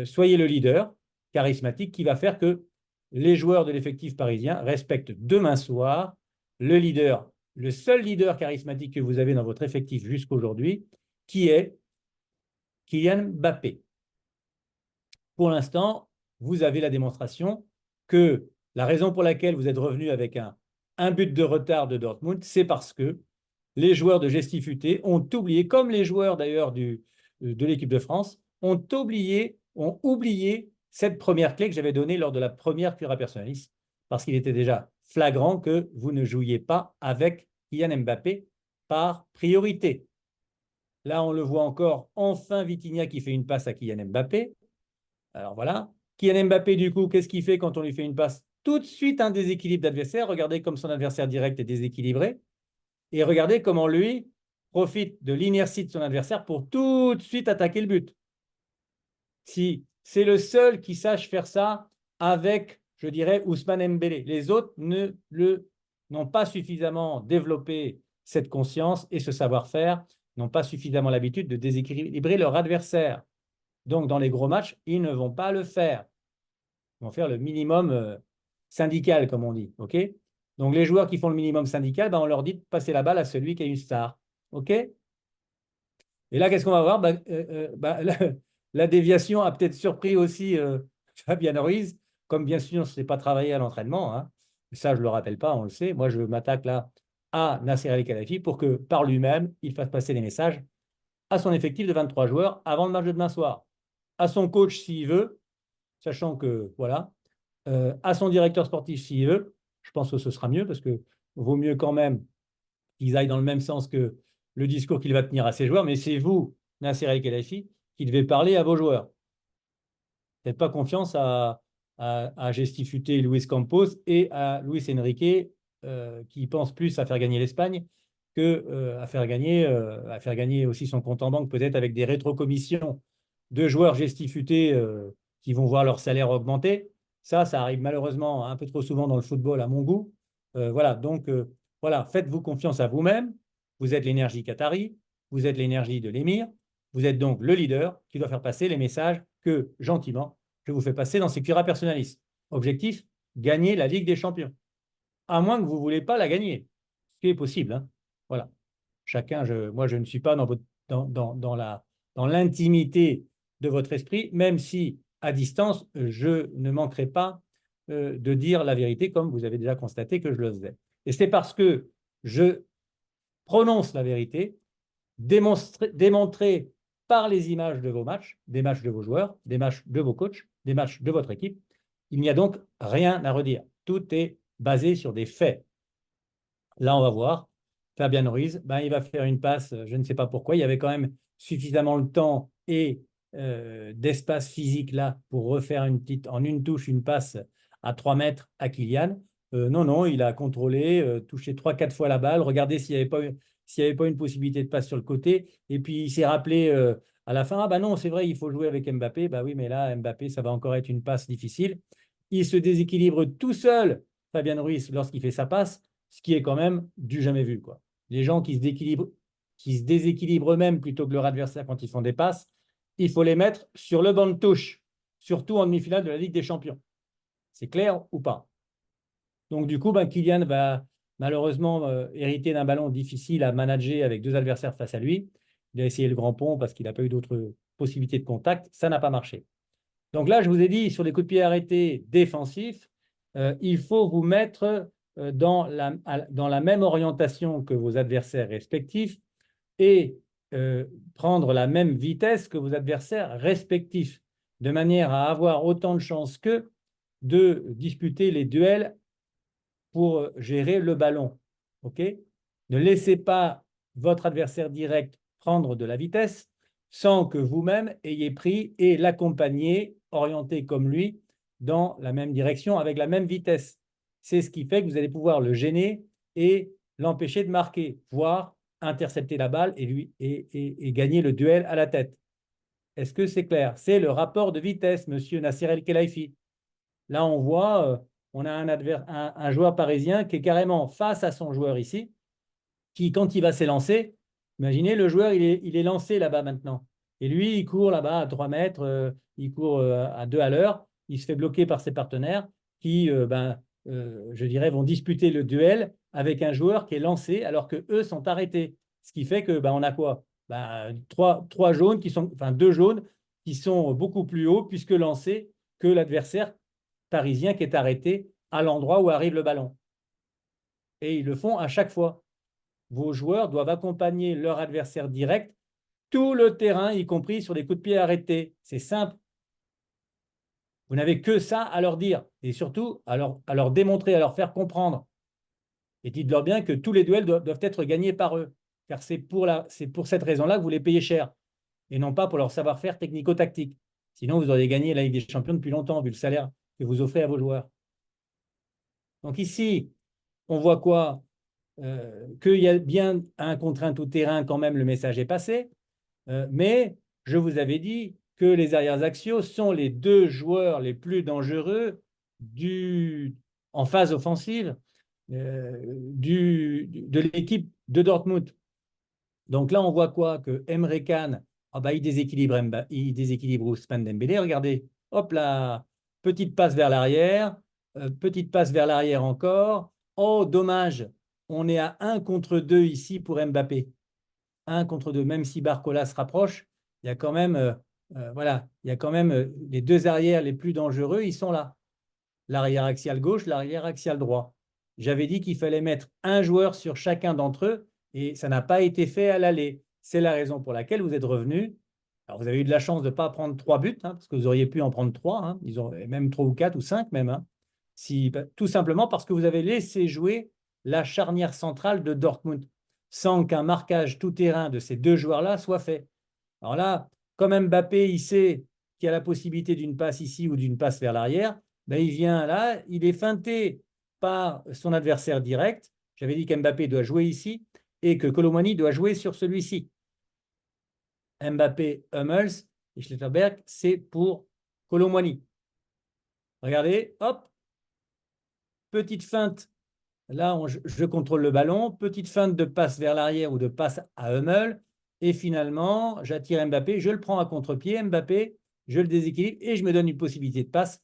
Speaker 1: soyez le leader charismatique qui va faire que les joueurs de l'effectif parisien respectent demain soir le leader, le seul leader charismatique que vous avez dans votre effectif jusqu'aujourd'hui, qui est Kylian Mbappé. Pour l'instant, vous avez la démonstration que la raison pour laquelle vous êtes revenu avec un but de retard de Dortmund, c'est parce que les joueurs de Gestifute ont oublié, comme les joueurs d'ailleurs de l'équipe de France, ont oublié cette première clé que j'avais donnée lors de la première Cura Personalis, parce qu'il était déjà flagrant que vous ne jouiez pas avec Kylian Mbappé par priorité. Là, on le voit encore, enfin Vitinha qui fait une passe à Kylian Mbappé. Alors voilà. Kylian Mbappé, du coup, qu'est-ce qu'il fait quand on lui fait une passe? Tout de suite un déséquilibre d'adversaire. Regardez comme son adversaire direct est déséquilibré. Et regardez comment lui profite de l'inertie de son adversaire pour tout de suite attaquer le but. Si c'est le seul qui sache faire ça avec, je dirais, Ousmane Dembélé. Les autres n'ont pas suffisamment développé cette conscience et ce savoir-faire, n'ont pas suffisamment l'habitude de déséquilibrer leur adversaire. Donc, dans les gros matchs, ils ne vont pas le faire. Ils vont faire le minimum syndical, comme on dit. OK? Donc, les joueurs qui font le minimum syndical, on leur dit de passer la balle à celui qui a une star. OK? Et là, qu'est-ce qu'on va voir? La déviation a peut-être surpris aussi Fabian Ruiz, comme bien sûr, ce n'est pas travaillé à l'entraînement. Hein. Ça, je ne le rappelle pas, on le sait. Moi, je m'attaque là à Nasser El-Khelaifi pour que par lui-même, il fasse passer les messages à son effectif de 23 joueurs avant le match de demain soir. À son coach s'il veut, sachant que, voilà, à son directeur sportif s'il veut, je pense que ce sera mieux parce que vaut mieux quand même qu'ils aillent dans le même sens que le discours qu'il va tenir à ses joueurs, mais c'est vous, Nasser El-Khelaifi, qui devez parler à vos joueurs. Faites pas confiance à Gestifute Luis Campos et à Luis Enrique qui pense plus à faire gagner l'Espagne que à faire gagner aussi son compte en banque, peut-être avec des rétrocommissions de joueurs Gestifutés qui vont voir leur salaire augmenter. Ça arrive malheureusement un peu trop souvent dans le football à mon goût. Voilà, donc voilà, faites-vous confiance à vous-même. Vous êtes l'énergie qatari, vous êtes l'énergie de l'émir, vous êtes donc le leader qui doit faire passer les messages que, gentiment, je vous fais passer dans ces Cura Personalis. Objectif, gagner la Ligue des Champions. À moins que vous ne voulez pas la gagner, ce qui est possible. Hein. Voilà. Chacun, moi, je ne suis pas dans l'intimité de votre esprit, même si, à distance, je ne manquerai pas de dire la vérité, comme vous avez déjà constaté que je le faisais. Et c'est parce que je prononce la vérité, démontrer par les images de vos matchs, des matchs de vos joueurs, des matchs de vos coachs, des matchs de votre équipe. Il n'y a donc rien à redire. Tout est basé sur des faits. Là, on va voir. Fabian Ruiz, il va faire une passe, je ne sais pas pourquoi. Il y avait quand même suffisamment le temps et d'espace physique là pour refaire en une touche une passe à 3 mètres à Kylian. Non, il a contrôlé, touché 3-4 fois la balle. Regardez s'il n'y avait pas une possibilité de passe sur le côté. Et puis, il s'est rappelé à la fin, non, c'est vrai, il faut jouer avec Mbappé. Oui, mais là, Mbappé, ça va encore être une passe difficile. Il se déséquilibre tout seul, Fabian Ruiz, lorsqu'il fait sa passe, ce qui est quand même du jamais vu, quoi. Les gens qui se déséquilibrent eux-mêmes plutôt que leur adversaire quand ils font des passes, il faut les mettre sur le banc de touche, surtout en demi-finale de la Ligue des Champions. C'est clair ou pas? Donc, du coup, Kylian va malheureusement hériter d'un ballon difficile à manager avec 2 adversaires face à lui. Il a essayé le grand pont parce qu'il n'a pas eu d'autres possibilités de contact. Ça n'a pas marché. Donc là, je vous ai dit, sur les coups de pied arrêtés défensifs, il faut vous mettre dans la même orientation que vos adversaires respectifs et prendre la même vitesse que vos adversaires respectifs, de manière à avoir autant de chances qu'eux de disputer les duels pour gérer le ballon. OK? Ne laissez pas votre adversaire direct prendre de la vitesse sans que vous-même ayez pris et l'accompagner, orienté comme lui, dans la même direction, avec la même vitesse. c'est ce qui fait que vous allez pouvoir le gêner et l'empêcher de marquer, voire intercepter la balle et gagner le duel à la tête. Est-ce que c'est clair? C'est le rapport de vitesse, monsieur Nasser El-Khelaifi. Là, on voit, on a un joueur parisien qui est carrément face à son joueur ici, qui, quand il va s'élancer, imaginez, le joueur, il est lancé là-bas maintenant. Et lui, il court là-bas à 3 mètres, il court à 2 à l'heure, il se fait bloquer par ses partenaires qui, je dirais, vont disputer le duel avec un joueur qui est lancé alors qu'eux sont arrêtés. Ce qui fait que on a quoi? Trois jaunes qui sont, enfin 2 jaunes qui sont beaucoup plus hauts puisque lancés que l'adversaire parisien qui est arrêté à l'endroit où arrive le ballon. Et ils le font à chaque fois. Vos joueurs doivent accompagner leur adversaire direct tout le terrain, y compris sur des coups de pied arrêtés. C'est simple. Vous n'avez que ça à leur dire et surtout à leur démontrer, à leur faire comprendre. Et dites-leur bien que tous les duels doivent être gagnés par eux, car c'est pour cette raison-là que vous les payez cher et non pas pour leur savoir-faire technico-tactique. Sinon, vous auriez gagné la Ligue des Champions depuis longtemps, vu le salaire que vous offrez à vos joueurs. Donc ici, on voit quoi? Qu'il y a bien un contre un tout-terrain, quand même, le message est passé. Mais je vous avais dit que les arrières axiaux sont les 2 joueurs les plus dangereux en phase offensive de l'équipe de Dortmund. Donc là, on voit quoi? Que Emre Can, il déséquilibre Ousmane Dembélé. Regardez, hop là, petite passe vers l'arrière, petite passe vers l'arrière encore. Oh, dommage, on est à 1 contre 2 ici pour Mbappé. 1 contre 2, même si Barcola se rapproche, il y a quand même, voilà, il y a quand même les 2 arrières les plus dangereux, ils sont là. L'arrière axial gauche, l'arrière axial droit. J'avais dit qu'il fallait mettre un joueur sur chacun d'entre eux et ça n'a pas été fait à l'aller. C'est la raison pour laquelle vous êtes revenu. Alors, vous avez eu de la chance de ne pas prendre 3 buts, hein, parce que vous auriez pu en prendre 3, hein, ils ont même 3 ou 4 ou 5 même. Hein, tout simplement parce que vous avez laissé jouer la charnière centrale de Dortmund sans qu'un marquage tout-terrain de ces 2 joueurs-là soit fait. Alors là, comme Mbappé, il sait qu'il y a la possibilité d'une passe ici ou d'une passe vers l'arrière, il vient là, il est feinté par son adversaire direct. J'avais dit qu'Mbappé doit jouer ici et que Kolo Muani doit jouer sur celui-ci. Mbappé, Hummels et Schlotterberg, c'est pour Kolo Muani. Regardez, hop, petite feinte. Là, je contrôle le ballon, petite feinte de passe vers l'arrière ou de passe à Hummels. Et finalement, j'attire Mbappé, je le prends à contre-pied. Mbappé, je le déséquilibre et je me donne une possibilité de passe,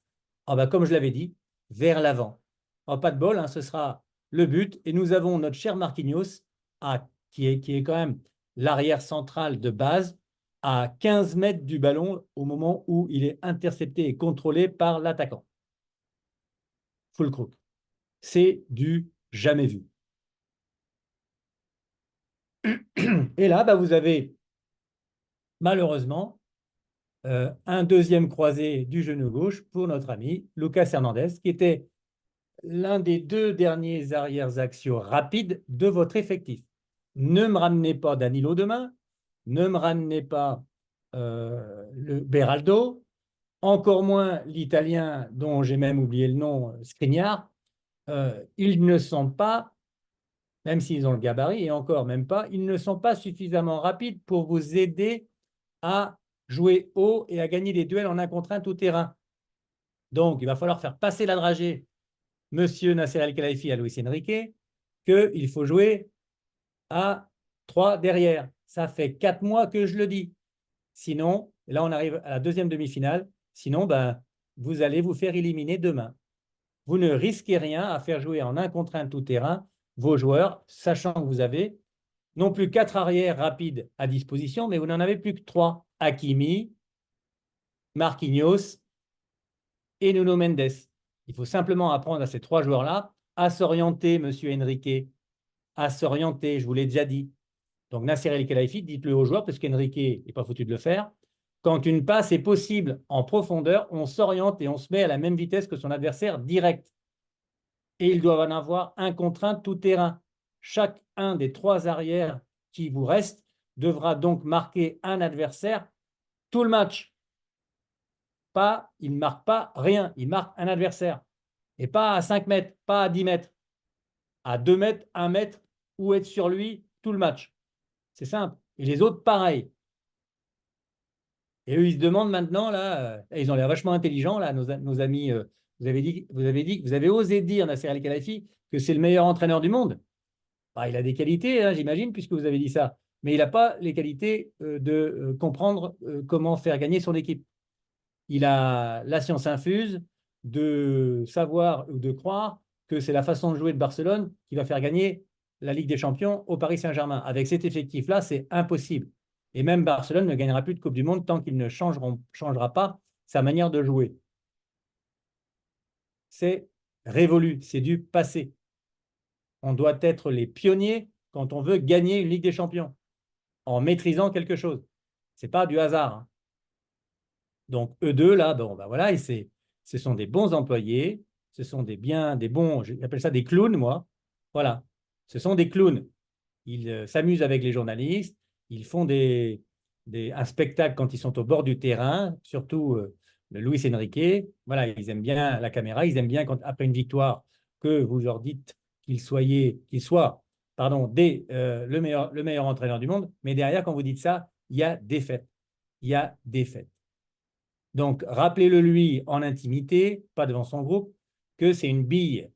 Speaker 1: comme je l'avais dit, vers l'avant. Pas de bol, hein, ce sera le but. Et nous avons notre cher Marquinhos, qui est quand même l'arrière central de base, à 15 mètres du ballon au moment où il est intercepté et contrôlé par l'attaquant. Full crook. C'est du jamais vu. Et là, vous avez malheureusement un deuxième croisé du genou gauche pour notre ami Lucas Hernandez, qui était l'un des 2 derniers arrières axiaux rapides de votre effectif. Ne me ramenez pas Danilo demain, ne me ramenez pas le Beraldo, encore moins l'Italien dont j'ai même oublié le nom, Skriniar. Ils ne sont pas, même s'ils ont le gabarit, et encore même pas, ils ne sont pas suffisamment rapides pour vous aider à jouer haut et à gagner des duels en 1 contre 1 tout terrain. Donc, il va falloir faire passer la dragée, monsieur Nasser El-Khelaifi à Luis Enrique, qu'il faut jouer à 3 derrière. Ça fait 4 mois que je le dis. Sinon, là, on arrive à la 2e demi-finale. Sinon, vous allez vous faire éliminer demain. Vous ne risquez rien à faire jouer en 1 contre 1 tout terrain vos joueurs, sachant que vous avez non plus 4 arrières rapides à disposition, mais vous n'en avez plus que 3. Hakimi, Marquinhos et Nuno Mendes. Il faut simplement apprendre à ces 3 joueurs-là à s'orienter, monsieur Enrique, à s'orienter, je vous l'ai déjà dit. Donc Nasser El-Khelaifi, dites-le aux joueurs, parce qu'Enrique n'est pas foutu de le faire. Quand une passe est possible en profondeur, on s'oriente et on se met à la même vitesse que son adversaire direct. Et ils doivent en avoir 1 contre 1 tout terrain. Chacun des 3 arrières qui vous restent devra donc marquer un adversaire tout le match. Il ne marque pas rien, il marque un adversaire. Et pas à 5 mètres, pas à 10 mètres, à 2 mètres, 1 mètre, ou être sur lui tout le match. C'est simple. Et les autres, pareil. Et eux, ils se demandent maintenant, là, ils ont l'air vachement intelligents, là, nos amis. Vous avez osé dire, Nasser Al-Khelaifi, que c'est le meilleur entraîneur du monde. Bah, il a des qualités, hein, j'imagine, puisque vous avez dit ça. Mais il n'a pas les qualités de comprendre comment faire gagner son équipe. Il a la science infuse de savoir ou de croire que c'est la façon de jouer de Barcelone qui va faire gagner la Ligue des Champions au Paris Saint-Germain. Avec cet effectif-là, c'est impossible. Et même Barcelone ne gagnera plus de Coupe du Monde tant qu'il ne changera pas sa manière de jouer. C'est révolu, c'est du passé. On doit être les pionniers quand on veut gagner une Ligue des Champions, en maîtrisant quelque chose. Ce n'est pas du hasard, hein. Donc, eux deux, là, bon, ben voilà, ce sont des bons employés, ce sont des bons, j'appelle ça des clowns, moi. Voilà, ce sont des clowns. Ils s'amusent avec les journalistes, ils font un spectacle quand ils sont au bord du terrain, surtout le Luis Enrique. Voilà, ils aiment bien la caméra, ils aiment bien quand, après une victoire, que vous leur dites qu'ils soient, pardon, le meilleur entraîneur du monde. Mais derrière, quand vous dites ça, il y a défaite. Il y a défaite. Donc, rappelez-le lui en intimité, pas devant son groupe, que c'est une bille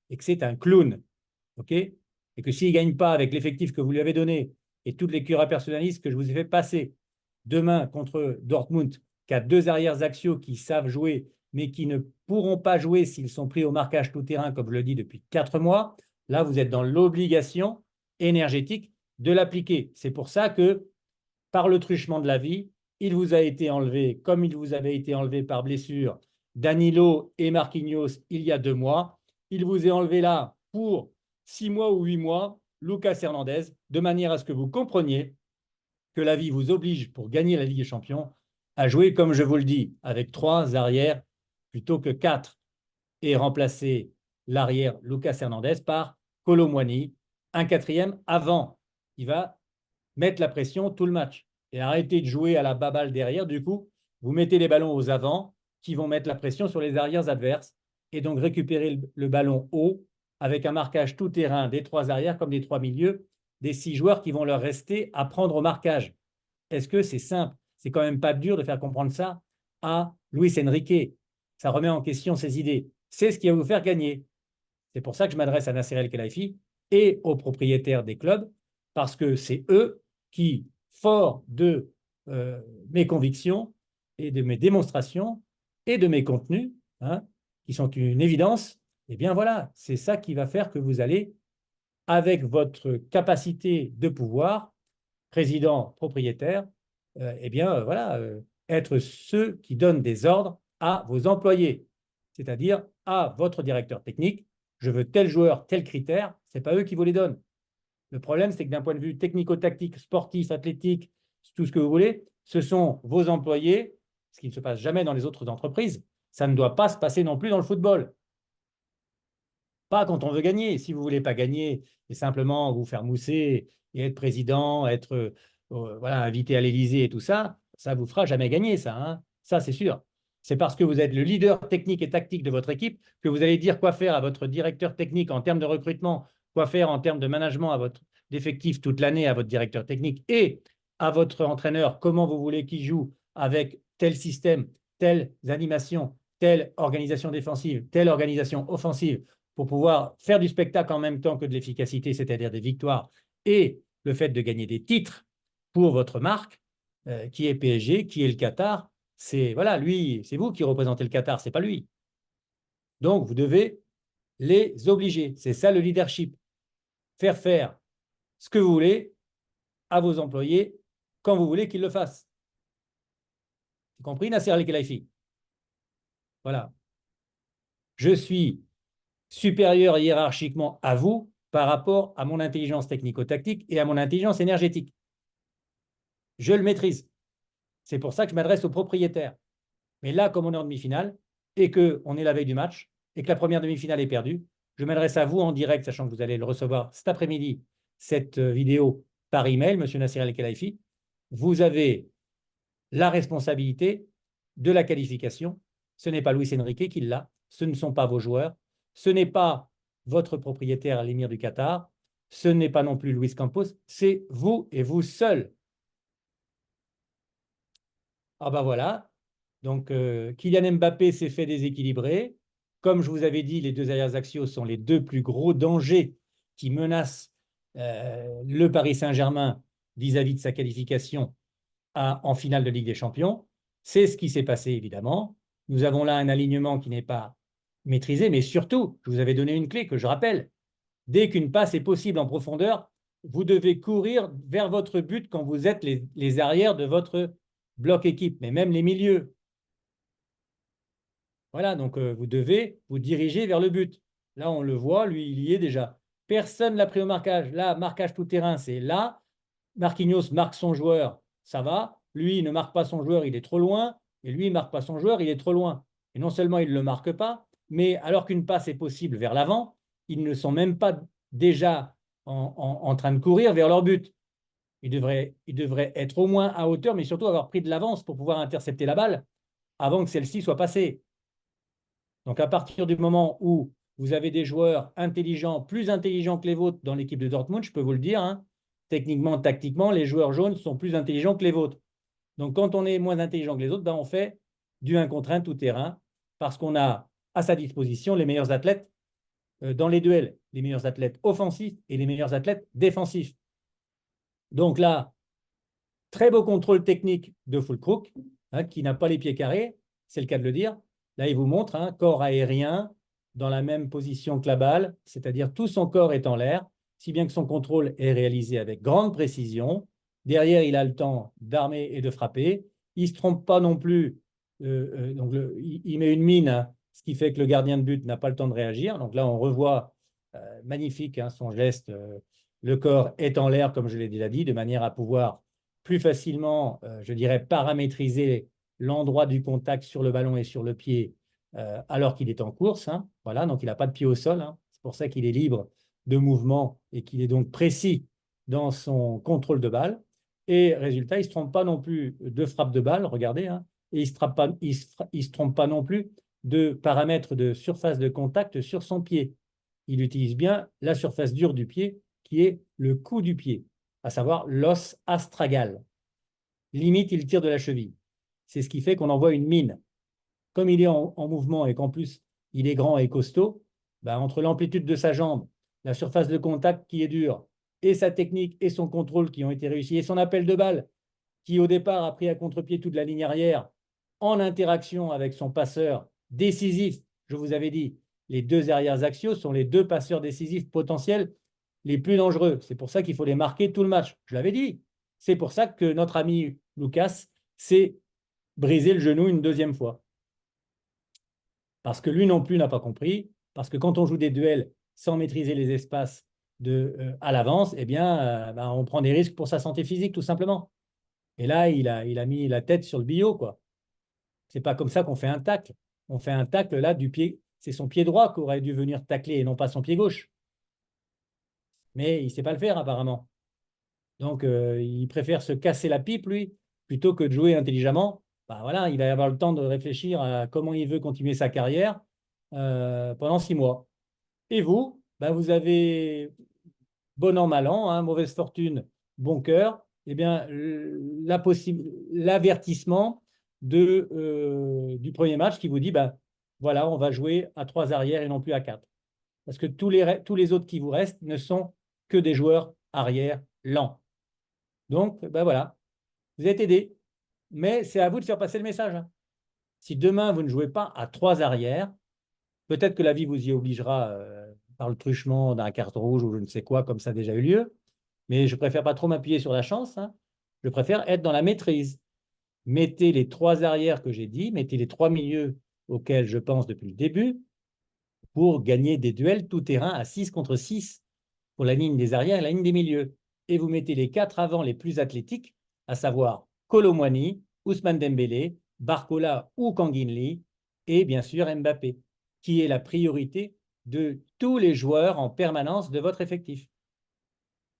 Speaker 1: et que c'est un clown. OK? Et que s'il ne gagne pas avec l'effectif que vous lui avez donné et toutes les cures personnalistes que je vous ai fait passer demain contre Dortmund, qui a deux arrières axiaux qui savent jouer, mais qui ne pourront pas jouer s'ils sont pris au marquage tout-terrain, comme je le dis depuis 4 mois, là, vous êtes dans l'obligation énergétique de l'appliquer. C'est pour ça que, par le truchement de la vie, il vous a été enlevé, comme il vous avait été enlevé par blessure, Danilo et Marquinhos il y a 2 mois. Il vous est enlevé là pour 6 mois ou 8 mois, Lucas Hernandez, de manière à ce que vous compreniez que la vie vous oblige, pour gagner la Ligue des Champions, à jouer, comme je vous le dis, avec 3 arrières plutôt que 4 et remplacer l'arrière Lucas Hernandez par Kolo Muani, un quatrième avant. Il va mettre la pression tout le match et arrêter de jouer à la baballe derrière. Du coup, vous mettez les ballons aux avants qui vont mettre la pression sur les arrières adverses et donc récupérer le ballon haut avec un marquage tout terrain des 3 arrières comme des 3 milieux, des 6 joueurs qui vont leur rester à prendre au marquage. Est-ce que c'est simple? C'est quand même pas dur de faire comprendre ça à Luis Enrique. Ça remet en question ses idées. C'est ce qui va vous faire gagner. C'est pour ça que je m'adresse à Nasser El-Khelaifi et aux propriétaires des clubs, parce que c'est eux qui, forts de mes convictions et de mes démonstrations et de mes contenus, hein, qui sont une évidence, eh bien voilà, c'est ça qui va faire que vous allez, avec votre capacité de pouvoir, président, propriétaire, eh bien voilà, être ceux qui donnent des ordres à vos employés, c'est-à-dire à votre directeur technique. Je veux tel joueur, tel critère, ce n'est pas eux qui vous les donnent. Le problème, c'est que d'un point de vue technico-tactique, sportif, athlétique, tout ce que vous voulez, ce sont vos employés, ce qui ne se passe jamais dans les autres entreprises. Ça ne doit pas se passer non plus dans le football. Pas quand on veut gagner. Si vous ne voulez pas gagner et simplement vous faire mousser et être président, être voilà, invité à l'Élysée et tout ça, ça ne vous fera jamais gagner, ça, hein. Ça, c'est sûr. C'est parce que vous êtes le leader technique et tactique de votre équipe que vous allez dire quoi faire à votre directeur technique en termes de recrutement, quoi faire en termes de management à votre d'effectifs toute l'année à votre directeur technique et à votre entraîneur, comment vous voulez qu'il joue avec tel système, telle animation, telle organisation défensive, telle organisation offensive, pour pouvoir faire du spectacle en même temps que de l'efficacité, c'est-à-dire des victoires, et le fait de gagner des titres pour votre marque, qui est PSG, qui est le Qatar. C'est voilà, lui, c'est vous qui représentez le Qatar, c'est pas lui. Donc, vous devez les obliger. C'est ça le leadership. Faire ce que vous voulez à vos employés quand vous voulez qu'ils le fassent. Vous compris, Nasser Al-Khelaifi? Voilà. Je suis supérieur hiérarchiquement à vous par rapport à mon intelligence technico-tactique et à mon intelligence énergétique. Je le maîtrise. C'est pour ça que je m'adresse aux propriétaires. Mais là, comme on est en demi-finale et qu'on est la veille du match et que la première demi-finale est perdue, je m'adresse à vous en direct, sachant que vous allez le recevoir cet après-midi, cette vidéo par email, Monsieur Nasser El-Khelaifi. Vous avez la responsabilité de la qualification. Ce n'est pas Luis Enrique qui l'a, ce ne sont pas vos joueurs, Ce n'est pas votre propriétaire, l'émir du Qatar, ce n'est pas non plus Luis Campos, c'est vous et vous seul. Ah ben voilà, donc Kylian Mbappé s'est fait déséquilibrer. Comme je vous avais dit, les deux arrières axiaux sont les deux plus gros dangers qui menacent le Paris Saint-Germain vis-à-vis de sa qualification en finale de Ligue des Champions. C'est ce qui s'est passé, évidemment. Nous avons là un alignement qui n'est pas maîtrisé, mais surtout, je vous avais donné une clé que je rappelle. Dès qu'une passe est possible en profondeur, vous devez courir vers votre but quand vous êtes les arrières de votre bloc équipe, mais même les milieux. Voilà, donc vous devez vous diriger vers le but. Là, on le voit, lui, il y est déjà. Personne ne l'a pris au marquage. Là, marquage tout terrain, c'est là. Marquinhos marque son joueur, ça va. Lui, il ne marque pas son joueur, il est trop loin. Et lui, il ne marque pas son joueur, il est trop loin. Et non seulement il ne le marque pas, mais alors qu'une passe est possible vers l'avant, ils ne sont même pas déjà en train de courir vers leur but. Ils devraient être au moins à hauteur, mais surtout avoir pris de l'avance pour pouvoir intercepter la balle avant que celle-ci soit passée. Donc, à partir du moment où vous avez des joueurs intelligents, plus intelligents que les vôtres dans l'équipe de Dortmund, je peux vous le dire, hein, techniquement, tactiquement, les joueurs jaunes sont plus intelligents que les vôtres. Donc, quand on est moins intelligent que les autres, ben, on fait du 1 contre 1 tout terrain parce qu'on a à sa disposition les meilleurs athlètes dans les duels, les meilleurs athlètes offensifs et les meilleurs athlètes défensifs. Donc là, très beau contrôle technique de Füllkrug, hein, qui n'a pas les pieds carrés, c'est le cas de le dire. Là, il vous montre un corps aérien dans la même position que la balle, c'est-à-dire tout son corps est en l'air, si bien que son contrôle est réalisé avec grande précision. Derrière, il a le temps d'armer et de frapper. Il ne se trompe pas non plus. Donc il met une mine, hein, ce qui fait que le gardien de but n'a pas le temps de réagir. Donc là, on revoit magnifique, hein, son geste. Le corps est en l'air, comme je l'ai déjà dit, de manière à pouvoir plus facilement, je dirais, paramétriser l'endroit du contact sur le ballon et sur le pied alors qu'il est en course. Hein. Voilà, donc il n'a pas de pied au sol. Hein. C'est pour ça qu'il est libre de mouvement et qu'il est donc précis dans son contrôle de balle. Et résultat, il ne se trompe pas non plus de frappe de balle, regardez, hein, et il ne se trompe pas non plus de paramètres de surface de contact sur son pied. Il utilise bien la surface dure du pied, qui est le cou du pied, à savoir l'os astragal. Limite, il tire de la cheville. C'est ce qui fait qu'on envoie une mine. Comme il est en mouvement et qu'en plus, il est grand et costaud, ben, entre l'amplitude de sa jambe, la surface de contact qui est dure, et sa technique et son contrôle qui ont été réussis, et son appel de balle qui, au départ, a pris à contre-pied toute la ligne arrière, en interaction avec son passeur décisif, je vous avais dit, les deux arrières axiaux sont les deux passeurs décisifs potentiels les plus dangereux. C'est pour ça qu'il faut les marquer tout le match. Je l'avais dit. C'est pour ça que notre ami Lucas s'est brisé le genou une deuxième fois. Parce que lui non plus n'a pas compris. Parce que quand on joue des duels sans maîtriser les espaces à l'avance, eh bien, ben, on prend des risques pour sa santé physique, tout simplement. Et là, il a mis la tête sur le billot, quoi. C'est pas comme ça qu'on fait un tacle. On fait un tacle là du pied. C'est son pied droit qui aurait dû venir tacler et non pas son pied gauche. Mais il ne sait pas le faire apparemment. Donc il préfère se casser la pipe lui plutôt que de jouer intelligemment. Ben, voilà, il va avoir le temps de réfléchir à comment il veut continuer sa carrière pendant 6 mois. Et vous, ben, vous avez bon an mal an, hein, mauvaise fortune, bon cœur. Eh bien l'avertissement du premier match qui vous dit, ben, voilà, on va jouer à 3 arrières et non plus à 4. Parce que tous les autres qui vous restent ne sont que des joueurs arrière lents. Donc, ben voilà, vous êtes aidé. Mais c'est à vous de faire passer le message. Hein. Si demain, vous ne jouez pas à 3 arrières, peut-être que la vie vous y obligera par le truchement d'un carton rouge ou je ne sais quoi, comme ça a déjà eu lieu. Mais je préfère pas trop m'appuyer sur la chance. Hein. Je préfère être dans la maîtrise. Mettez les 3 arrières que j'ai dit, mettez les 3 milieux auxquels je pense depuis le début pour gagner des duels tout terrain à 6 contre 6 pour la ligne des arrières et la ligne des milieux. Et vous mettez les 4 avant les plus athlétiques, à savoir Kolo Muani, Ousmane Dembélé, Barcola ou Kanginli, et bien sûr Mbappé, qui est la priorité de tous les joueurs en permanence de votre effectif.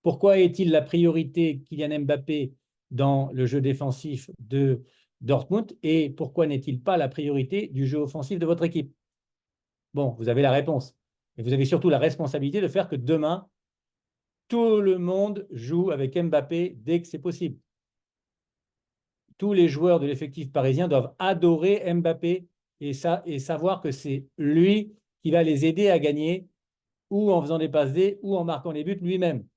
Speaker 1: Pourquoi est-il la priorité Kylian Mbappé dans le jeu défensif de Dortmund et pourquoi n'est-il pas la priorité du jeu offensif de votre équipe? Bon, vous avez la réponse. Et vous avez surtout la responsabilité de faire que demain, tout le monde joue avec Mbappé dès que c'est possible. Tous les joueurs de l'effectif parisien doivent adorer Mbappé et savoir que c'est lui qui va les aider à gagner, ou en faisant des passes D, ou en marquant les buts lui-même.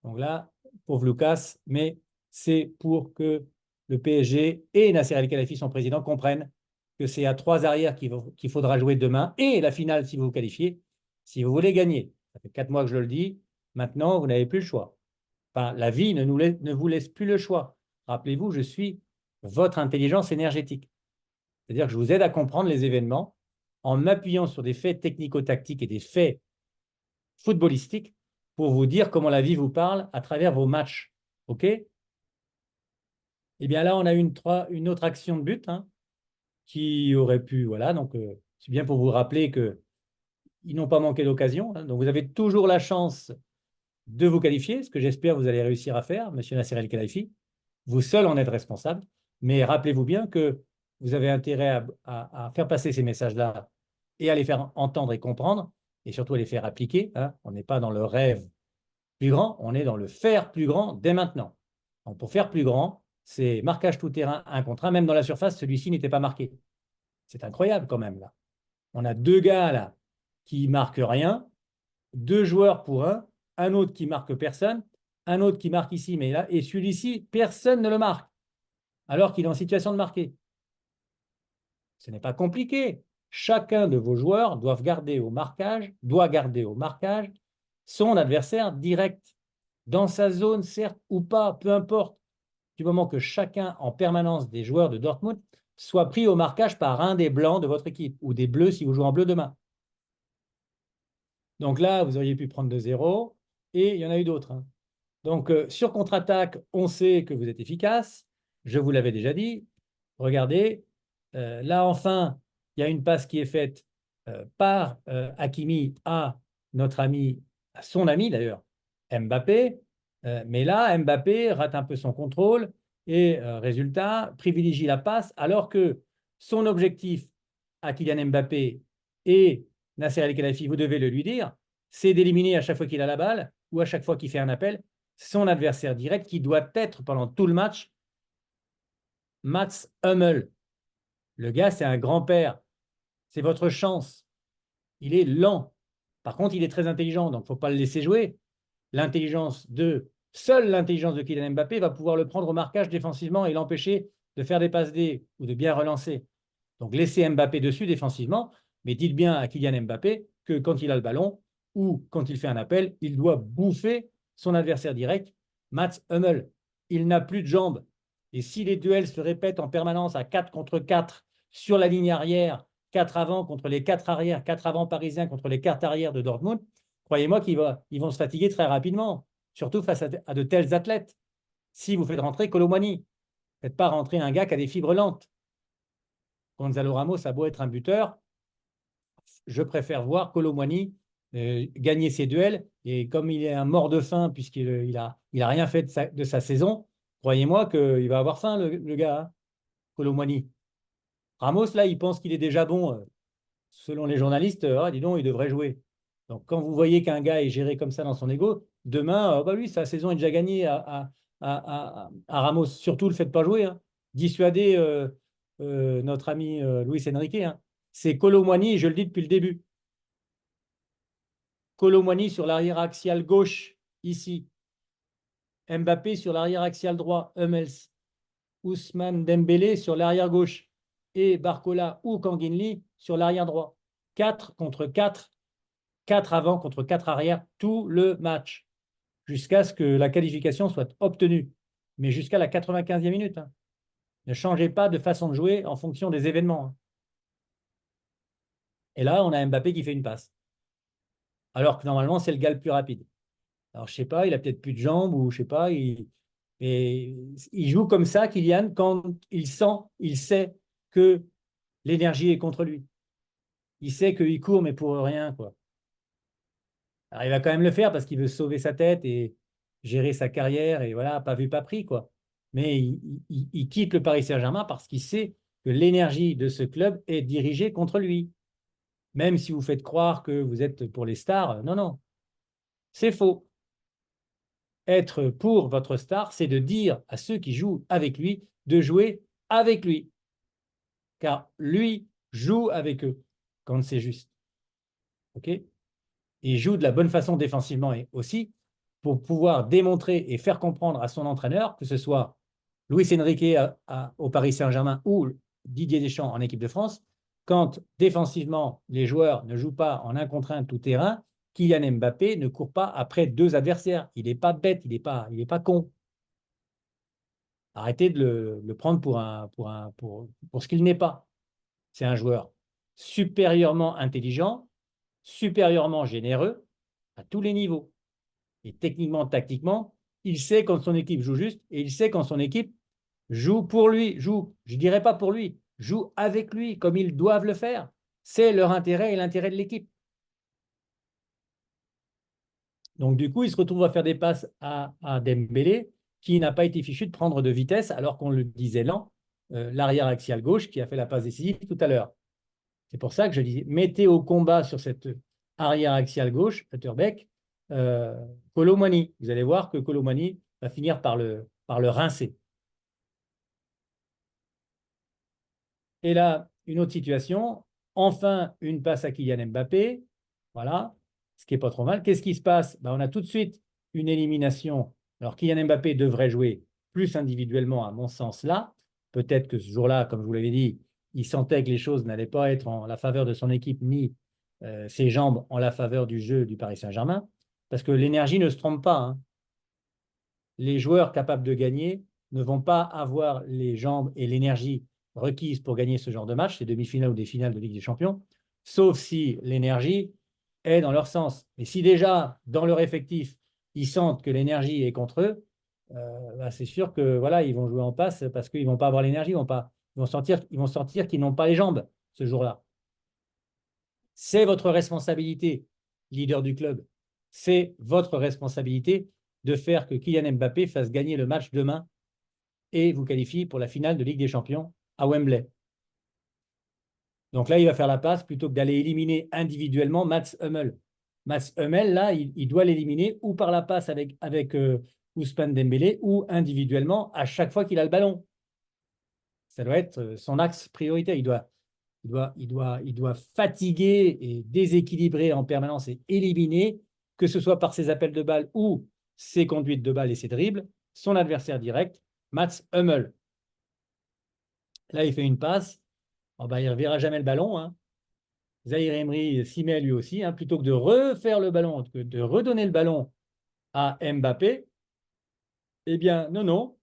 Speaker 1: Donc là, pauvre Lucas, mais c'est pour que le PSG et Nasser El-Khelaifi, son président, comprennent que c'est à 3 arrières qu'il faudra jouer demain et la finale si vous vous qualifiez, si vous voulez gagner. Ça fait 4 mois que je le dis. Maintenant, vous n'avez plus le choix. Enfin, la vie ne vous laisse plus le choix. Rappelez-vous, je suis votre intelligence énergétique. C'est-à-dire que je vous aide à comprendre les événements en m'appuyant sur des faits technico-tactiques et des faits footballistiques pour vous dire comment la vie vous parle à travers vos matchs. OK? Eh bien là, on a une autre action de but qui aurait pu, voilà, donc c'est bien pour vous rappeler qu'ils n'ont pas manqué d'occasion. Donc vous avez toujours la chance de vous qualifier, ce que j'espère vous allez réussir à faire, Monsieur Nasser El-Khelaifi. Vous seul en êtes responsable, mais rappelez-vous bien que vous avez intérêt à faire passer ces messages-là et à les faire entendre et comprendre, et surtout à les faire appliquer. On n'est pas dans le rêve plus grand, on est dans le faire plus grand dès maintenant. Donc pour faire plus grand, c'est marquage tout terrain, 1 contre 1, même dans la surface, celui-ci n'était pas marqué. C'est incroyable quand même là. On a 2 gars là qui marquent rien, 2 joueurs pour un autre qui marque personne, un autre qui marque ici, mais là, et celui-ci, personne ne le marque, alors qu'il est en situation de marquer. Ce n'est pas compliqué. Chacun de vos joueurs doit garder au marquage son adversaire direct, dans sa zone, certes ou pas, peu importe, du moment que chacun en permanence des joueurs de Dortmund soit pris au marquage par un des blancs de votre équipe, ou des bleus si vous jouez en bleu demain. Donc là, vous auriez pu prendre 2-0, et il y en a eu d'autres. Donc, sur contre-attaque, on sait que vous êtes efficace. Je vous l'avais déjà dit. Regardez, là, enfin, il y a une passe qui est faite par Hakimi à notre ami, à son ami d'ailleurs, Mbappé. Mais là, Mbappé rate un peu son contrôle et, résultat, privilégie la passe alors que son objectif à Kylian Mbappé et Nasser El-Khelaifi, vous devez le lui dire, c'est d'éliminer à chaque fois qu'il a la balle ou à chaque fois qu'il fait un appel son adversaire direct qui doit être pendant tout le match Mats Hummel. Le gars, c'est un grand-père. C'est votre chance. Il est lent. Par contre, il est très intelligent, donc il ne faut pas le laisser jouer. Seule l'intelligence de Kylian Mbappé va pouvoir le prendre au marquage défensivement et l'empêcher de faire des passes D ou de bien relancer. Donc laissez Mbappé dessus défensivement, mais dites bien à Kylian Mbappé que quand il a le ballon ou quand il fait un appel, il doit bouffer son adversaire direct, Mats Hummel. Il n'a plus de jambes. Et si les duels se répètent en permanence à 4 contre 4 sur la ligne arrière, 4 avant contre les 4 arrières, 4 avant parisiens contre les 4 arrières de Dortmund, croyez-moi qu'ils vont se fatiguer très rapidement, surtout face à de tels athlètes. Si vous faites rentrer Kolo Muani, ne faites pas rentrer un gars qui a des fibres lentes. Gonzalo Ramos a beau être un buteur, je préfère voir Kolo Muani gagner ses duels. Et comme il est un mort de faim, puisqu'il a rien fait de sa saison, croyez-moi qu'il va avoir faim, le gars, Kolo Muani. Ramos, là, il pense qu'il est déjà bon. Selon les journalistes, dis donc, il devrait jouer. Donc, quand vous voyez qu'un gars est géré comme ça dans son ego, demain, lui, sa saison est déjà gagnée à Ramos. Surtout, le fait de ne pas jouer. Dissuader notre ami Luis Enrique. C'est Kolo Muani, je le dis depuis le début. Kolo Muani sur l'arrière axial gauche, ici. Mbappé sur l'arrière axial droit, Hummels. Ousmane Dembélé sur l'arrière gauche. Et Barcola ou Kanginli sur l'arrière droit. 4 contre 4, 4 avant contre 4 arrière, tout le match. Jusqu'à ce que la qualification soit obtenue. Mais jusqu'à la 95e minute. Ne changez pas de façon de jouer en fonction des événements. Et là, on a Mbappé qui fait une passe. Alors que normalement, c'est le gars le plus rapide. Alors, je ne sais pas, il a peut-être plus de jambes ou je ne sais pas. Mais il joue comme ça, Kylian, quand il sait que l'énergie est contre lui. Il sait qu'il court, mais pour rien, quoi. Alors, il va quand même le faire parce qu'il veut sauver sa tête et gérer sa carrière et voilà, pas vu, pas pris, quoi. Mais il quitte le Paris Saint-Germain parce qu'il sait que l'énergie de ce club est dirigée contre lui. même si vous faites croire que vous êtes pour les stars. Non, non, c'est faux. Être pour votre star, c'est de dire à ceux qui jouent avec lui de jouer avec lui, car lui joue avec eux quand c'est juste. OK? Il joue de la bonne façon défensivement et aussi pour pouvoir démontrer et faire comprendre à son entraîneur, que ce soit Luis Enrique au Paris Saint-Germain ou Didier Deschamps en équipe de France, quand défensivement les joueurs ne jouent pas en un contre un tout terrain, Kylian Mbappé ne court pas après deux adversaires. Il n'est pas bête, il est pas con. Arrêtez de le prendre pour ce qu'il n'est pas. C'est un joueur supérieurement intelligent, supérieurement généreux à tous les niveaux. Et techniquement, tactiquement, il sait quand son équipe joue juste et il sait quand son équipe joue pour lui, joue, je ne dirais pas pour lui, joue avec lui comme ils doivent le faire. C'est leur intérêt et l'intérêt de l'équipe. Donc, du coup, il se retrouve à faire des passes à Dembélé, qui n'a pas été fichu de prendre de vitesse, alors qu'on le disait lent, l'arrière axial gauche qui a fait la passe décisive tout à l'heure. C'est pour ça que je disais, mettez au combat sur cette arrière axial gauche, Utterbeck, euh, Kolo Muani. Vous allez voir que Kolo Muani va finir par le rincer. Et là, une autre situation. Enfin, une passe à Kylian Mbappé. Voilà, ce qui n'est pas trop mal. Qu'est-ce qui se passe? On a tout de suite une élimination. Alors, Kylian Mbappé devrait jouer plus individuellement, à mon sens, là. Peut-être que ce jour-là, comme je vous l'avais dit, il sentait que les choses n'allaient pas être en la faveur de son équipe, ni ses jambes en la faveur du jeu du Paris Saint-Germain. Parce que l'énergie ne se trompe pas, hein. Les joueurs capables de gagner ne vont pas avoir les jambes et l'énergie requises pour gagner ce genre de match, ces demi-finales ou des finales de Ligue des Champions, sauf si l'énergie est dans leur sens. Et si déjà, dans leur effectif, ils sentent que l'énergie est contre eux, c'est sûr que voilà, ils vont jouer en passe parce qu'ils ne vont pas avoir l'énergie, ils vont sentir qu'ils n'ont pas les jambes ce jour-là. C'est votre responsabilité, leader du club. C'est votre responsabilité de faire que Kylian Mbappé fasse gagner le match demain et vous qualifie pour la finale de Ligue des Champions à Wembley. Donc là, il va faire la passe plutôt que d'aller éliminer individuellement Mats Hummels. Mats Hummels, là, il doit l'éliminer ou par la passe avec Ousmane Dembélé ou individuellement à chaque fois qu'il a le ballon. Ça doit être son axe prioritaire. Il doit fatiguer et déséquilibrer en permanence et éliminer, que ce soit par ses appels de balle ou ses conduites de balle et ses dribbles, son adversaire direct, Mats Hummels. Là, il fait une passe. Il ne reverra jamais le ballon, hein. Zahir Emery s'y met lui aussi, hein, plutôt que de refaire le ballon, que de redonner le ballon à Mbappé. Eh bien, non, non.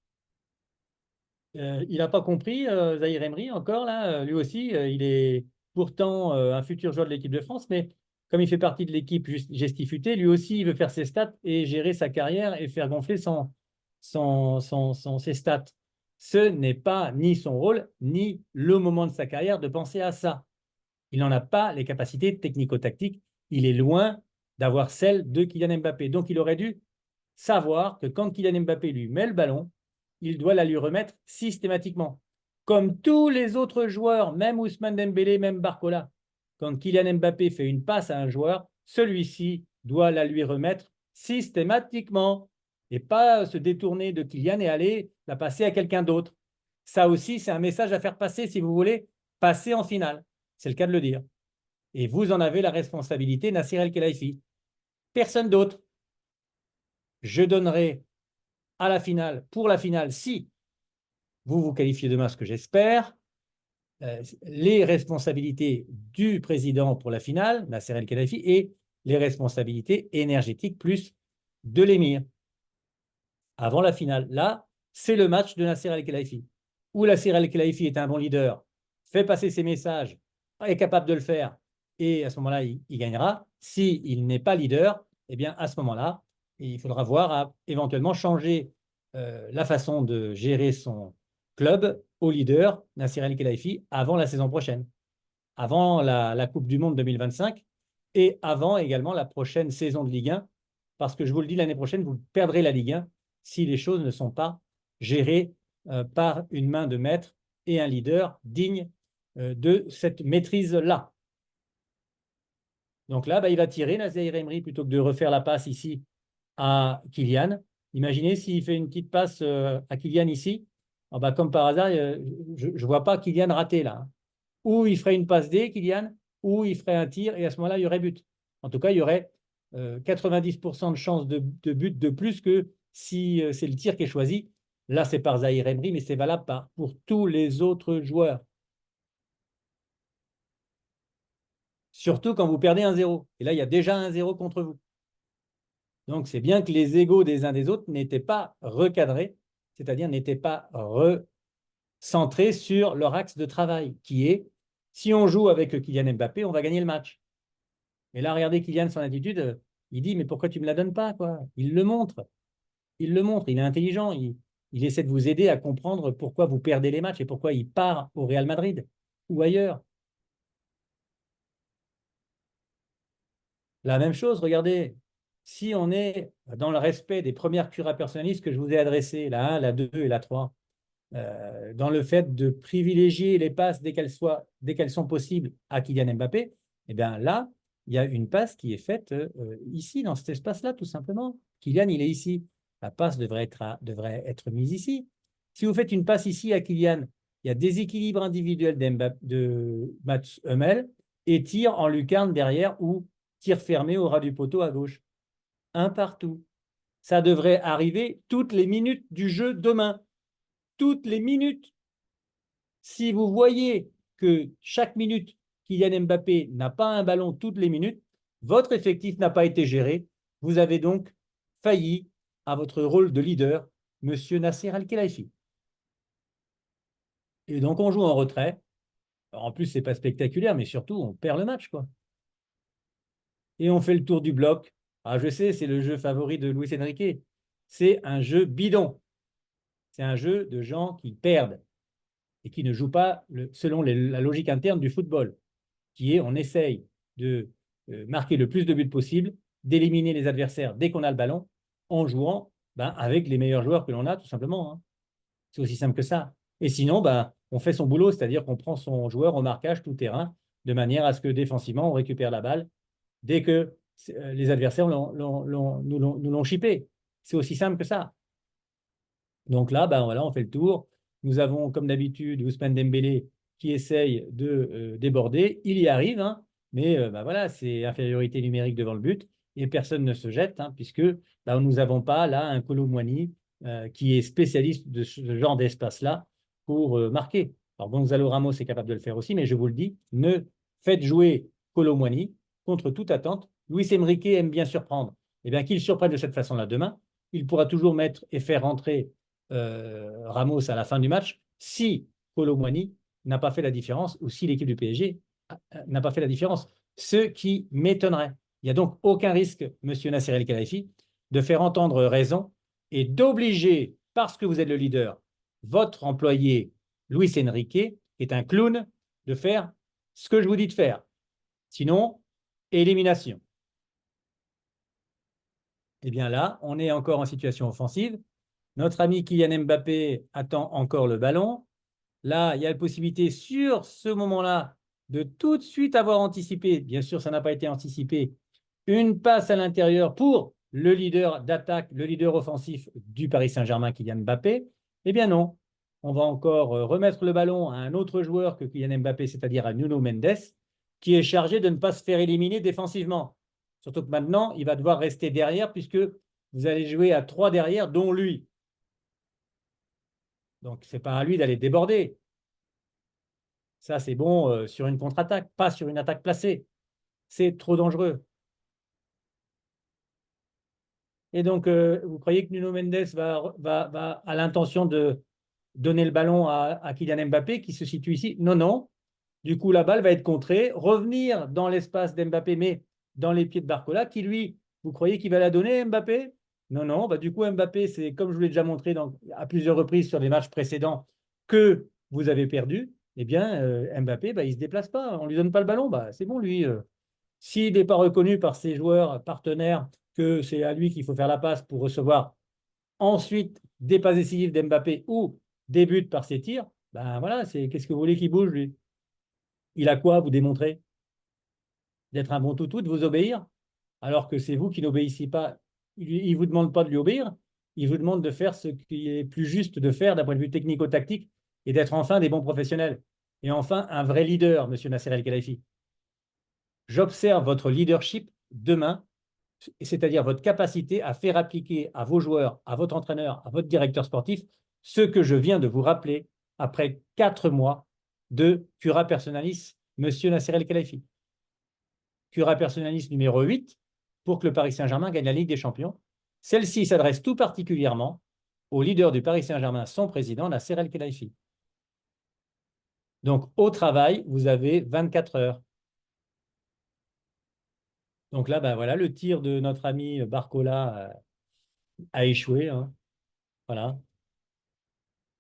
Speaker 1: Il n'a pas compris, Zahir Emery, encore, là. Lui aussi, il est pourtant un futur joueur de l'équipe de France, mais comme il fait partie de l'équipe gestifutée, lui aussi, il veut faire ses stats et gérer sa carrière et faire gonfler ses stats. Ce n'est pas ni son rôle, ni le moment de sa carrière de penser à ça. Il n'en a pas les capacités technico-tactiques. Il est loin d'avoir celles de Kylian Mbappé. Donc, il aurait dû savoir que quand Kylian Mbappé lui met le ballon, il doit la lui remettre systématiquement. Comme tous les autres joueurs, même Ousmane Dembélé, même Barcola. Quand Kylian Mbappé fait une passe à un joueur, celui-ci doit la lui remettre systématiquement et pas se détourner de Kylian et aller la passer à quelqu'un d'autre. Ça aussi, c'est un message à faire passer si vous voulez passer en finale. C'est le cas de le dire. Et vous en avez la responsabilité, Nasser El-Khelaifi. Personne d'autre. Je donnerai à la finale, pour la finale, si vous vous qualifiez demain, ce que j'espère, les responsabilités du président pour la finale, Nasser El-Khelaifi, et les responsabilités énergétiques plus de l'émir. Avant la finale, là, c'est le match de Nasser El-Khelaifi. Où Nasser El-Khelaifi est un bon leader, fait passer ses messages, est capable de le faire, et à ce moment-là, il gagnera. S'il n'est pas leader, eh bien, à ce moment-là, il faudra voir à éventuellement changer la façon de gérer son club au leader, Nasser El-Khelaifi, avant la saison prochaine, avant la Coupe du Monde 2025 et avant également la prochaine saison de Ligue 1, parce que je vous le dis, l'année prochaine, vous perdrez la Ligue 1 si les choses ne sont pas gérées par une main de maître et un leader digne de cette maîtrise-là. Donc là, il va tirer Nazaire Emery plutôt que de refaire la passe ici à Kylian. Imaginez s'il fait une petite passe à Kylian ici. Ah comme par hasard, je ne vois pas Kylian rater là, hein. Ou il ferait une passe D, Kylian, ou il ferait un tir et à ce moment-là, il y aurait but. En tout cas, il y aurait 90% de chances de but de plus que si c'est le tir qui est choisi. Là, c'est par Zahir Emery, mais c'est valable pour tous les autres joueurs. Surtout quand vous perdez 1-0. Et là, il y a déjà 1-0 contre vous. Donc, c'est bien que les égos des uns des autres n'étaient pas recadrés, c'est-à-dire n'étaient pas recentrés sur leur axe de travail, qui est, si on joue avec Kylian Mbappé, on va gagner le match. Et là, regardez Kylian, son attitude, il dit, mais pourquoi tu ne me la donnes pas, quoi? Il le montre. Il le montre. Il est intelligent. Il essaie de vous aider à comprendre pourquoi vous perdez les matchs et pourquoi il part au Real Madrid ou ailleurs. La même chose, regardez, si on est dans le respect des premières curas personnalistes que je vous ai adressées, la 1, la 2 et la 3, dans le fait de privilégier les passes dès qu'elles sont possibles à Kylian Mbappé, eh bien là, il y a une passe qui est faite ici, dans cet espace-là, tout simplement. Kylian, il est ici. La passe devrait être mise ici. Si vous faites une passe ici à Kylian, il y a déséquilibre individuel de Mats Hummel et tir en lucarne derrière ou tir fermé au ras du poteau à gauche. Un partout. Ça devrait arriver toutes les minutes du jeu demain. Toutes les minutes. Si vous voyez que chaque minute, Kylian Mbappé n'a pas un ballon toutes les minutes, votre effectif n'a pas été géré. Vous avez donc failli à votre rôle de leader, Monsieur Nasser Al-Khelaifi. Et donc, on joue en retrait. En plus, ce n'est pas spectaculaire, mais surtout, on perd le match, quoi. Et on fait le tour du bloc. Ah, je sais, c'est le jeu favori de Luis Enrique. C'est un jeu bidon. C'est un jeu de gens qui perdent et qui ne jouent pas selon la logique interne du football, qui est on essaye de marquer le plus de buts possible, d'éliminer les adversaires dès qu'on a le ballon, en jouant avec les meilleurs joueurs que l'on a, tout simplement, hein. C'est aussi simple que ça. Et sinon, on fait son boulot, c'est-à-dire qu'on prend son joueur au marquage tout terrain, de manière à ce que défensivement, on récupère la balle dès que les adversaires nous l'ont chippé. C'est aussi simple que ça. Donc là, voilà, on fait le tour. Nous avons, comme d'habitude, Ousmane Dembélé qui essaye de déborder. Il y arrive, hein, mais voilà, c'est infériorité numérique devant le but et personne ne se jette, hein, puisque nous n'avons pas là un Kolo Muani qui est spécialiste de ce genre d'espace-là pour marquer. Alors Gonzalo Ramos est capable de le faire aussi, mais je vous le dis, ne faites jouer Kolo Muani contre toute attente. Luis Enrique aime bien surprendre. Eh bien, qu'il surprenne de cette façon-là demain, il pourra toujours mettre et faire rentrer Ramos à la fin du match si Kolo Muani n'a pas fait la différence ou si l'équipe du PSG n'a pas fait la différence. Ce qui m'étonnerait. Il n'y a donc aucun risque, monsieur Nasser El-Khelaifi, de faire entendre raison et d'obliger, parce que vous êtes le leader, votre employé Luis Enrique, qui est un clown, de faire ce que je vous dis de faire. Sinon, élimination. Eh bien là, on est encore en situation offensive. Notre ami Kylian Mbappé attend encore le ballon. Là, il y a la possibilité sur ce moment-là de tout de suite avoir anticipé, bien sûr, ça n'a pas été anticipé, une passe à l'intérieur pour le leader d'attaque, le leader offensif du Paris Saint-Germain, Kylian Mbappé. Eh bien non, on va encore remettre le ballon à un autre joueur que Kylian Mbappé, c'est-à-dire à Nuno Mendes, qui est chargé de ne pas se faire éliminer défensivement. Surtout que maintenant, il va devoir rester derrière puisque vous allez jouer à 3 derrière, dont lui. Donc, ce n'est pas à lui d'aller déborder. Ça, c'est bon sur une contre-attaque, pas sur une attaque placée. C'est trop dangereux. Et donc, vous croyez que Nuno Mendes a l'intention de donner le ballon à Kylian Mbappé qui se situe ici? Non, non. Du coup, la balle va être contrée, revenir dans l'espace d'Mbappé, mais dans les pieds de Barcola, qui lui, vous croyez qu'il va la donner, Mbappé? Non, non. Du coup, Mbappé, c'est comme je vous l'ai déjà montré à plusieurs reprises sur les matchs précédents que vous avez perdu. Eh bien, Mbappé, il ne se déplace pas. On ne lui donne pas le ballon. C'est bon, lui. S'il n'est pas reconnu par ses joueurs partenaires que c'est à lui qu'il faut faire la passe pour recevoir ensuite des passes décisives d'Mbappé ou des buts par ses tirs, voilà, qu'est-ce que vous voulez qu'il bouge, lui? Il a quoi à vous démontrer? d'être un bon toutou, de vous obéir, alors que c'est vous qui n'obéissez pas. Il ne vous demande pas de lui obéir, il vous demande de faire ce qui est plus juste de faire d'un point de vue technico-tactique et d'être enfin des bons professionnels. Et enfin, un vrai leader, monsieur Nasser El-Khelaifi. J'observe votre leadership demain, c'est-à-dire votre capacité à faire appliquer à vos joueurs, à votre entraîneur, à votre directeur sportif, ce que je viens de vous rappeler après 4 mois de cura personalis, monsieur Nasser El-Khelaifi. Cura personalis numéro 8 pour que le Paris Saint-Germain gagne la Ligue des Champions. Celle-ci s'adresse tout particulièrement au leader du Paris Saint-Germain, son président, Nasser El-Khelaifi. Donc, au travail, vous avez 24 heures. Donc là, ben voilà, le tir de notre ami Barcola a échoué, hein. Voilà.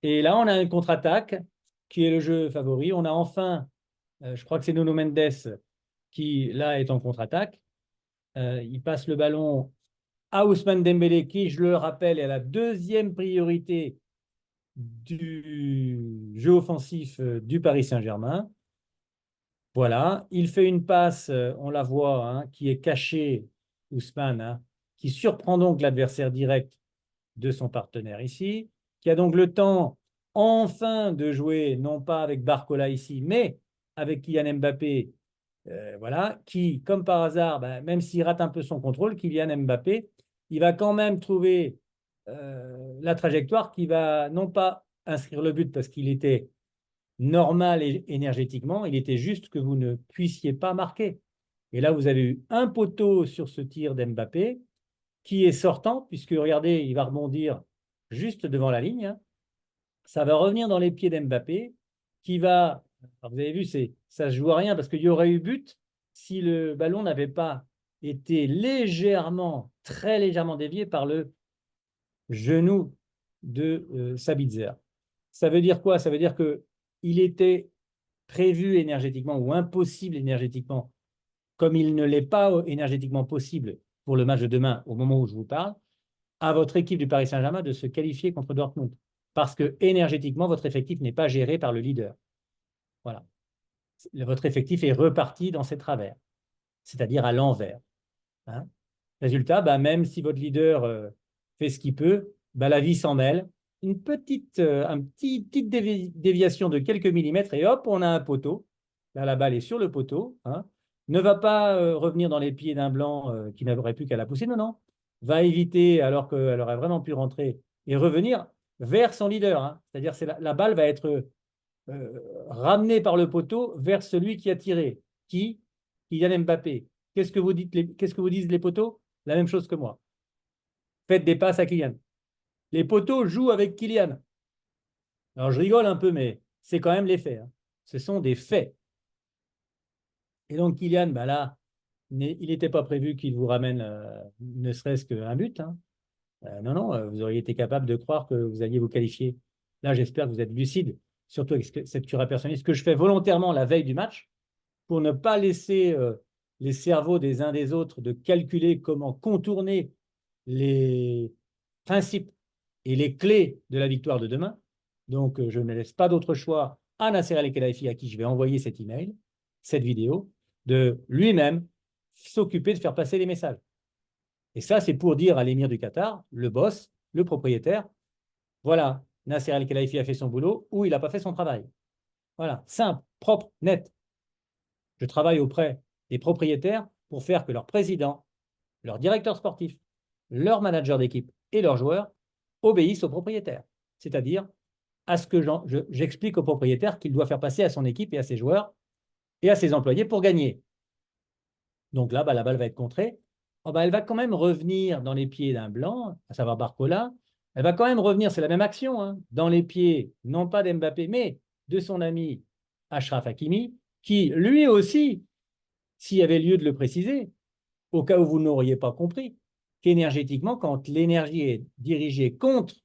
Speaker 1: Et là, on a une contre-attaque qui est le jeu favori. On a enfin, je crois que c'est Nuno Mendes qui, là, est en contre-attaque. Il passe le ballon à Ousmane Dembélé, qui, je le rappelle, est la deuxième priorité du jeu offensif du Paris Saint-Germain. Voilà, il fait une passe, on la voit, hein, qui est cachée, Ousmane, hein, qui surprend donc l'adversaire direct de son partenaire ici, qui a donc le temps enfin de jouer, non pas avec Barcola ici, mais avec Kylian Mbappé, voilà, qui, comme par hasard, ben, même s'il rate un peu son contrôle, Kylian Mbappé, il va quand même trouver la trajectoire qui va non pas inscrire le but parce qu'il était normal et énergétiquement, il était juste que vous ne puissiez pas marquer. Et là, vous avez eu un poteau sur ce tir d'Mbappé qui est sortant, puisque regardez, il va rebondir juste devant la ligne, hein. Ça va revenir dans les pieds d'Mbappé, qui va, alors vous avez vu, ça ne se joue à rien parce qu'il y aurait eu but si le ballon n'avait pas été légèrement, très légèrement dévié par le genou de Sabitzer. Ça veut dire quoi? Ça veut dire qu'il était prévu énergétiquement ou impossible énergétiquement, comme il ne l'est pas énergétiquement possible pour le match de demain, au moment où je vous parle, à votre équipe du Paris Saint-Germain de se qualifier contre Dortmund. Parce que énergétiquement, votre effectif n'est pas géré par le leader. Voilà. Votre effectif est reparti dans ses travers, c'est-à-dire à l'envers, hein. Résultat, bah, même si votre leader fait ce qu'il peut, bah, la vie s'en mêle. Petite déviation de quelques millimètres et hop, on a un poteau. Là, la balle est sur le poteau, hein. Ne va pas revenir dans les pieds d'un blanc qui n'aurait plus qu'à la pousser. Non, non. Va éviter, alors qu'elle aurait vraiment pu rentrer, et revenir vers son leader, hein. C'est-à-dire que la balle va être ramenée par le poteau vers celui qui a tiré. Qui? Kylian Mbappé. Qu'est-ce que vous disent les poteaux? La même chose que moi. Faites des passes à Kylian. Les poteaux jouent avec Kylian. Alors, je rigole un peu, mais c'est quand même les faits, hein. Ce sont des faits. Et donc, Kylian, bah là, il n'était pas prévu qu'il vous ramène ne serait-ce qu'un but, hein. Non, non, vous auriez été capable de croire que vous alliez vous qualifier. Là, j'espère que vous êtes lucide, surtout avec cette cura personnelle, ce que je fais volontairement la veille du match, pour ne pas laisser les cerveaux des uns des autres de calculer comment contourner les principes et les clés de la victoire de demain. Donc, je ne laisse pas d'autre choix à Nasser El-Khelaifi, à qui je vais envoyer cet email, cette vidéo, de lui-même s'occuper de faire passer les messages. Et ça, c'est pour dire à l'émir du Qatar, le boss, le propriétaire, voilà, Nasser El-Khelaifi a fait son boulot ou il n'a pas fait son travail. Voilà, simple, propre, net. Je travaille auprès des propriétaires pour faire que leur président, leur directeur sportif, leur manager d'équipe et leurs joueurs obéissent aux propriétaires. C'est-à-dire à ce que j'explique au propriétaire qu'il doit faire passer à son équipe et à ses joueurs et à ses employés pour gagner. Donc là, bah, la balle va être contrée. Oh, bah, elle va quand même revenir dans les pieds d'un blanc, à savoir Barcola. Elle va quand même revenir, c'est la même action, hein, dans les pieds, non pas d'Mbappé, mais de son ami Achraf Hakimi, qui lui aussi, s'il y avait lieu de le préciser, au cas où vous n'auriez pas compris, qu'énergétiquement, quand l'énergie est dirigée contre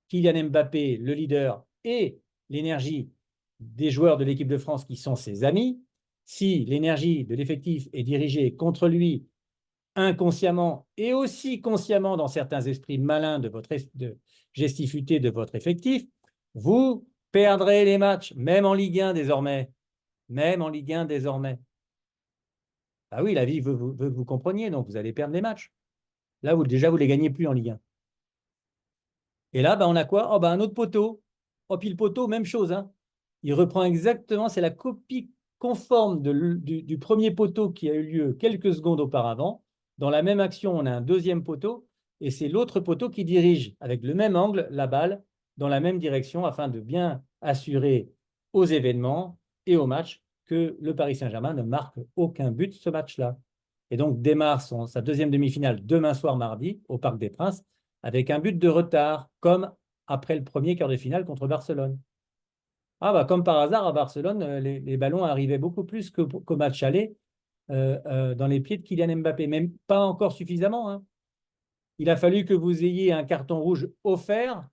Speaker 1: Kylian Mbappé, le leader, et l'énergie des joueurs de l'équipe de France qui sont ses amis, si l'énergie de l'effectif est dirigée contre lui inconsciemment et aussi consciemment dans certains esprits malins de gestifuté de votre effectif, vous perdrez les matchs, même en Ligue 1 désormais. Même en Ligue 1 désormais. Ah oui, la vie veut que vous compreniez, donc vous allez perdre les matchs. Là, déjà, vous ne les gagnez plus en Ligue 1. Et là, on a quoi? Oh, un autre poteau. Oh, puis le poteau, même chose, hein. Il reprend exactement, c'est la copie conforme du premier poteau qui a eu lieu quelques secondes auparavant. Dans la même action, on a un deuxième poteau et c'est l'autre poteau qui dirige avec le même angle la balle dans la même direction afin de bien assurer aux événements et au match que le Paris Saint-Germain ne marque aucun but ce match-là. Et donc démarre sa deuxième demi-finale demain soir mardi au Parc des Princes avec un but de retard, comme après le premier quart de finale contre Barcelone. Comme par hasard, à Barcelone, les ballons arrivaient beaucoup plus qu'au match aller dans les pieds de Kylian Mbappé, même pas encore suffisamment, hein. Il a fallu que vous ayez un carton rouge offert,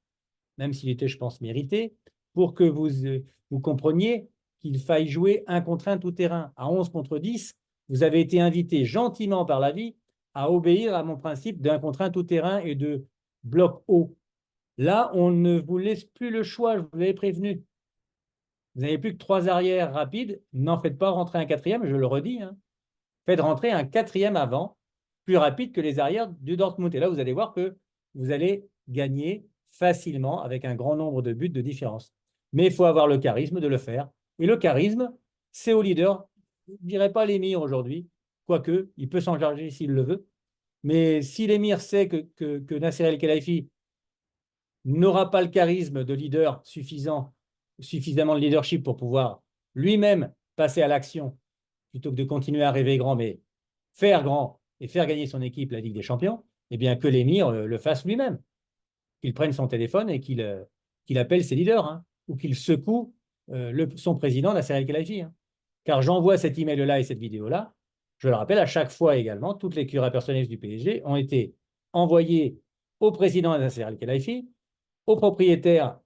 Speaker 1: même s'il était, je pense, mérité, pour que vous compreniez qu'il faille jouer un contre un tout terrain. À 11 contre 10, vous avez été invité gentiment par la vie à obéir à mon principe d'un contre un tout terrain et de bloc haut. Là, on ne vous laisse plus le choix, je vous l'avais prévenu. Vous n'avez plus que 3 arrières rapides. N'en faites pas rentrer un quatrième, je le redis, hein. Faites rentrer un quatrième avant, plus rapide que les arrières du Dortmund. Et là, vous allez voir que vous allez gagner facilement avec un grand nombre de buts de différence. Mais il faut avoir le charisme de le faire. Et le charisme, c'est au leader. Je ne dirais pas l'émir aujourd'hui, quoique, il peut s'en charger s'il le veut. Mais si l'émir sait que Nasser El-Khelaifi n'aura pas le charisme de leader suffisamment de leadership pour pouvoir lui-même passer à l'action plutôt que de continuer à rêver grand, mais faire grand et faire gagner son équipe la Ligue des Champions, eh bien que l'émir le fasse lui-même, qu'il prenne son téléphone et qu'il appelle ses leaders, hein, ou qu'il secoue son président, Nasser El-Khelaifi, hein. Car j'envoie cet email-là et cette vidéo-là, je le rappelle, à chaque fois également, toutes les curateurs personnels du PSG ont été envoyées au président Nasser El-Khelaifi, au propriétaire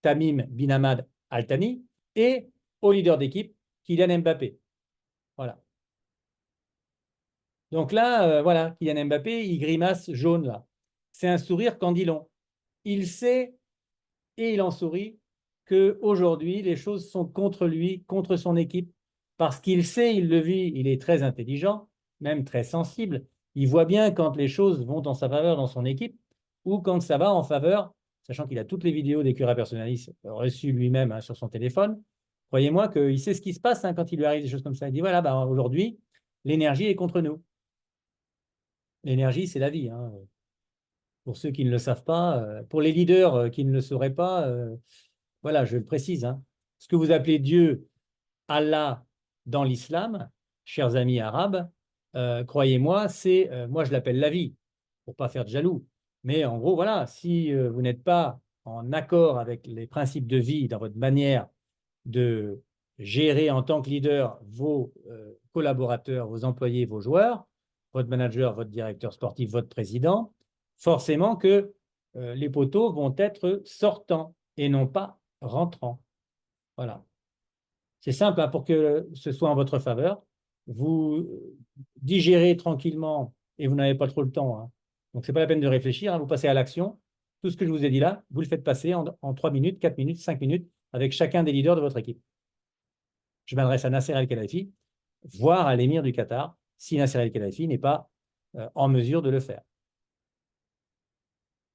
Speaker 1: Tamim Bin Hamad Al Thani et au leader d'équipe Kylian Mbappé. Voilà. Donc là, voilà, Kylian Mbappé, il grimace jaune là. C'est un sourire qu'en dit long. Il sait, et il en sourit, qu'aujourd'hui, les choses sont contre lui, contre son équipe, parce qu'il sait, il le vit, il est très intelligent, même très sensible. Il voit bien quand les choses vont en sa faveur dans son équipe ou quand ça va en faveur, sachant qu'il a toutes les vidéos des curats personnalistes reçues lui-même, hein, sur son téléphone. Croyez-moi qu'il sait ce qui se passe, hein, quand il lui arrive des choses comme ça. Il dit, voilà, aujourd'hui, l'énergie est contre nous. L'énergie, c'est la vie, hein. Pour ceux qui ne le savent pas, pour les leaders qui ne le sauraient pas, voilà, je le précise, hein. Ce que vous appelez Dieu, Allah dans l'islam, chers amis arabes, croyez-moi, moi je l'appelle la vie, pour pas faire de jaloux. Mais en gros, voilà, si vous n'êtes pas en accord avec les principes de vie dans votre manière de gérer en tant que leader vos collaborateurs, vos employés, vos joueurs, votre manager, votre directeur sportif, votre président, forcément que les poteaux vont être sortants et non pas rentrants. Voilà. C'est simple, hein, pour que ce soit en votre faveur. Vous digérez tranquillement et vous n'avez pas trop le temps, hein. Donc, ce n'est pas la peine de réfléchir, hein, vous passez à l'action. Tout ce que je vous ai dit là, vous le faites passer en 3 minutes, 4 minutes, 5 minutes avec chacun des leaders de votre équipe. Je m'adresse à Nasser El-Khelaifi, voire à l'émir du Qatar, si Nasser El-Khelaifi n'est pas en mesure de le faire.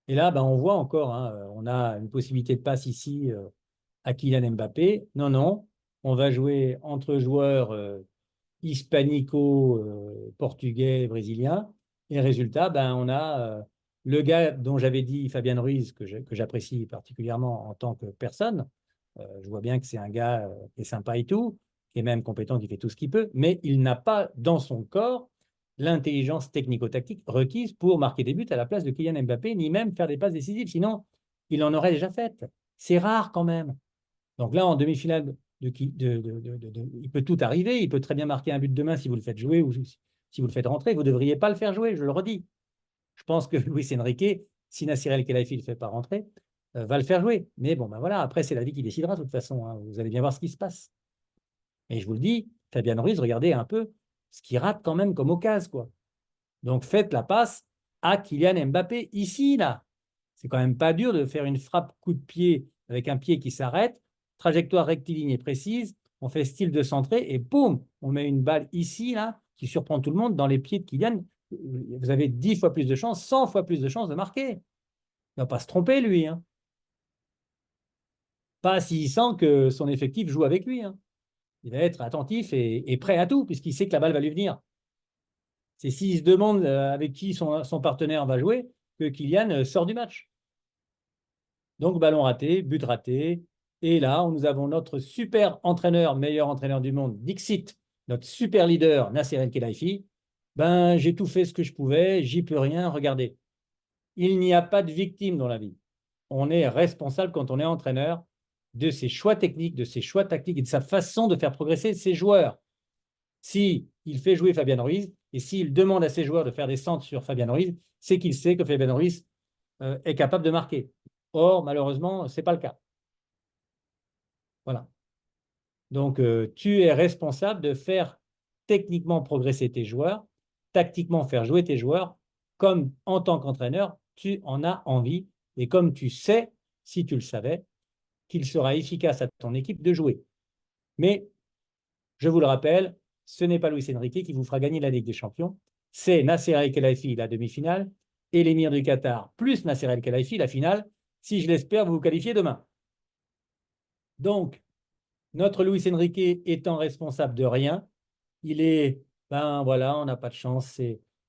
Speaker 1: Et là, on voit encore, hein, on a une possibilité de passe ici à Kylian Mbappé. Non, non, on va jouer entre joueurs hispanico-portugais, brésiliens. Et résultat, on a le gars dont j'avais dit, Fabien Ruiz, que j'apprécie particulièrement en tant que personne. Je vois bien que c'est un gars qui est sympa et tout, qui est même compétent, qui fait tout ce qu'il peut, mais il n'a pas dans son corps l'intelligence technico-tactique requise pour marquer des buts à la place de Kylian Mbappé, ni même faire des passes décisives. Sinon, il en aurait déjà fait. C'est rare quand même. Donc là, en demi-finale, il peut tout arriver. Il peut très bien marquer un but demain si vous le faites jouer ou si vous le faites rentrer. Vous ne devriez pas le faire jouer, je le redis. Je pense que Luis Enrique, si Nasser El-Khelaifi ne le fait pas rentrer, va le faire jouer. Mais bon, voilà, après, c'est la vie qui décidera de toute façon, hein. Vous allez bien voir ce qui se passe. Et je vous le dis, Fabien Ruiz, regardez un peu ce qu'il rate quand même comme occasion, quoi. Donc faites la passe à Kylian Mbappé ici, là. C'est quand même pas dur de faire une frappe coup de pied avec un pied qui s'arrête, trajectoire rectiligne et précise, on fait style de centré et boum, on met une balle ici, là, qui surprend tout le monde dans les pieds de Kylian. Vous avez 10 fois plus de chances, 100 fois plus de chances de marquer. Il ne va pas se tromper, lui, hein. Pas s'il sent que son effectif joue avec lui, hein. Il va être attentif et prêt à tout, puisqu'il sait que la balle va lui venir. C'est s'il se demande avec qui son partenaire va jouer que Kylian sort du match. Donc, ballon raté, but raté. Et là, nous avons notre super entraîneur, meilleur entraîneur du monde, Dixit, notre super leader, Nasser El-Khelaifi. Ben, j'ai tout fait ce que je pouvais, j'y peux rien, regardez. Il n'y a pas de victime dans la vie. On est responsable quand on est entraîneur de ses choix techniques, de ses choix tactiques et de sa façon de faire progresser ses joueurs. Si il fait jouer Fabian Ruiz et s'il demande à ses joueurs de faire des centres sur Fabian Ruiz, c'est qu'il sait que Fabian Ruiz est capable de marquer. Or, malheureusement, ce n'est pas le cas. Voilà. Donc, tu es responsable de faire techniquement progresser tes joueurs, tactiquement faire jouer tes joueurs, comme en tant qu'entraîneur, tu en as envie et comme tu sais, si tu le savais, qu'il sera efficace à ton équipe de jouer. Mais, je vous le rappelle, ce n'est pas Luis Enrique qui vous fera gagner la Ligue des Champions, c'est Nasser El-Khelaifi, la demi-finale, et l'émir du Qatar, plus Nasser El-Khelaifi, la finale, si je l'espère, vous vous qualifiez demain. Donc, notre Luis Enrique étant responsable de rien, il est, ben voilà, on n'a pas de chance,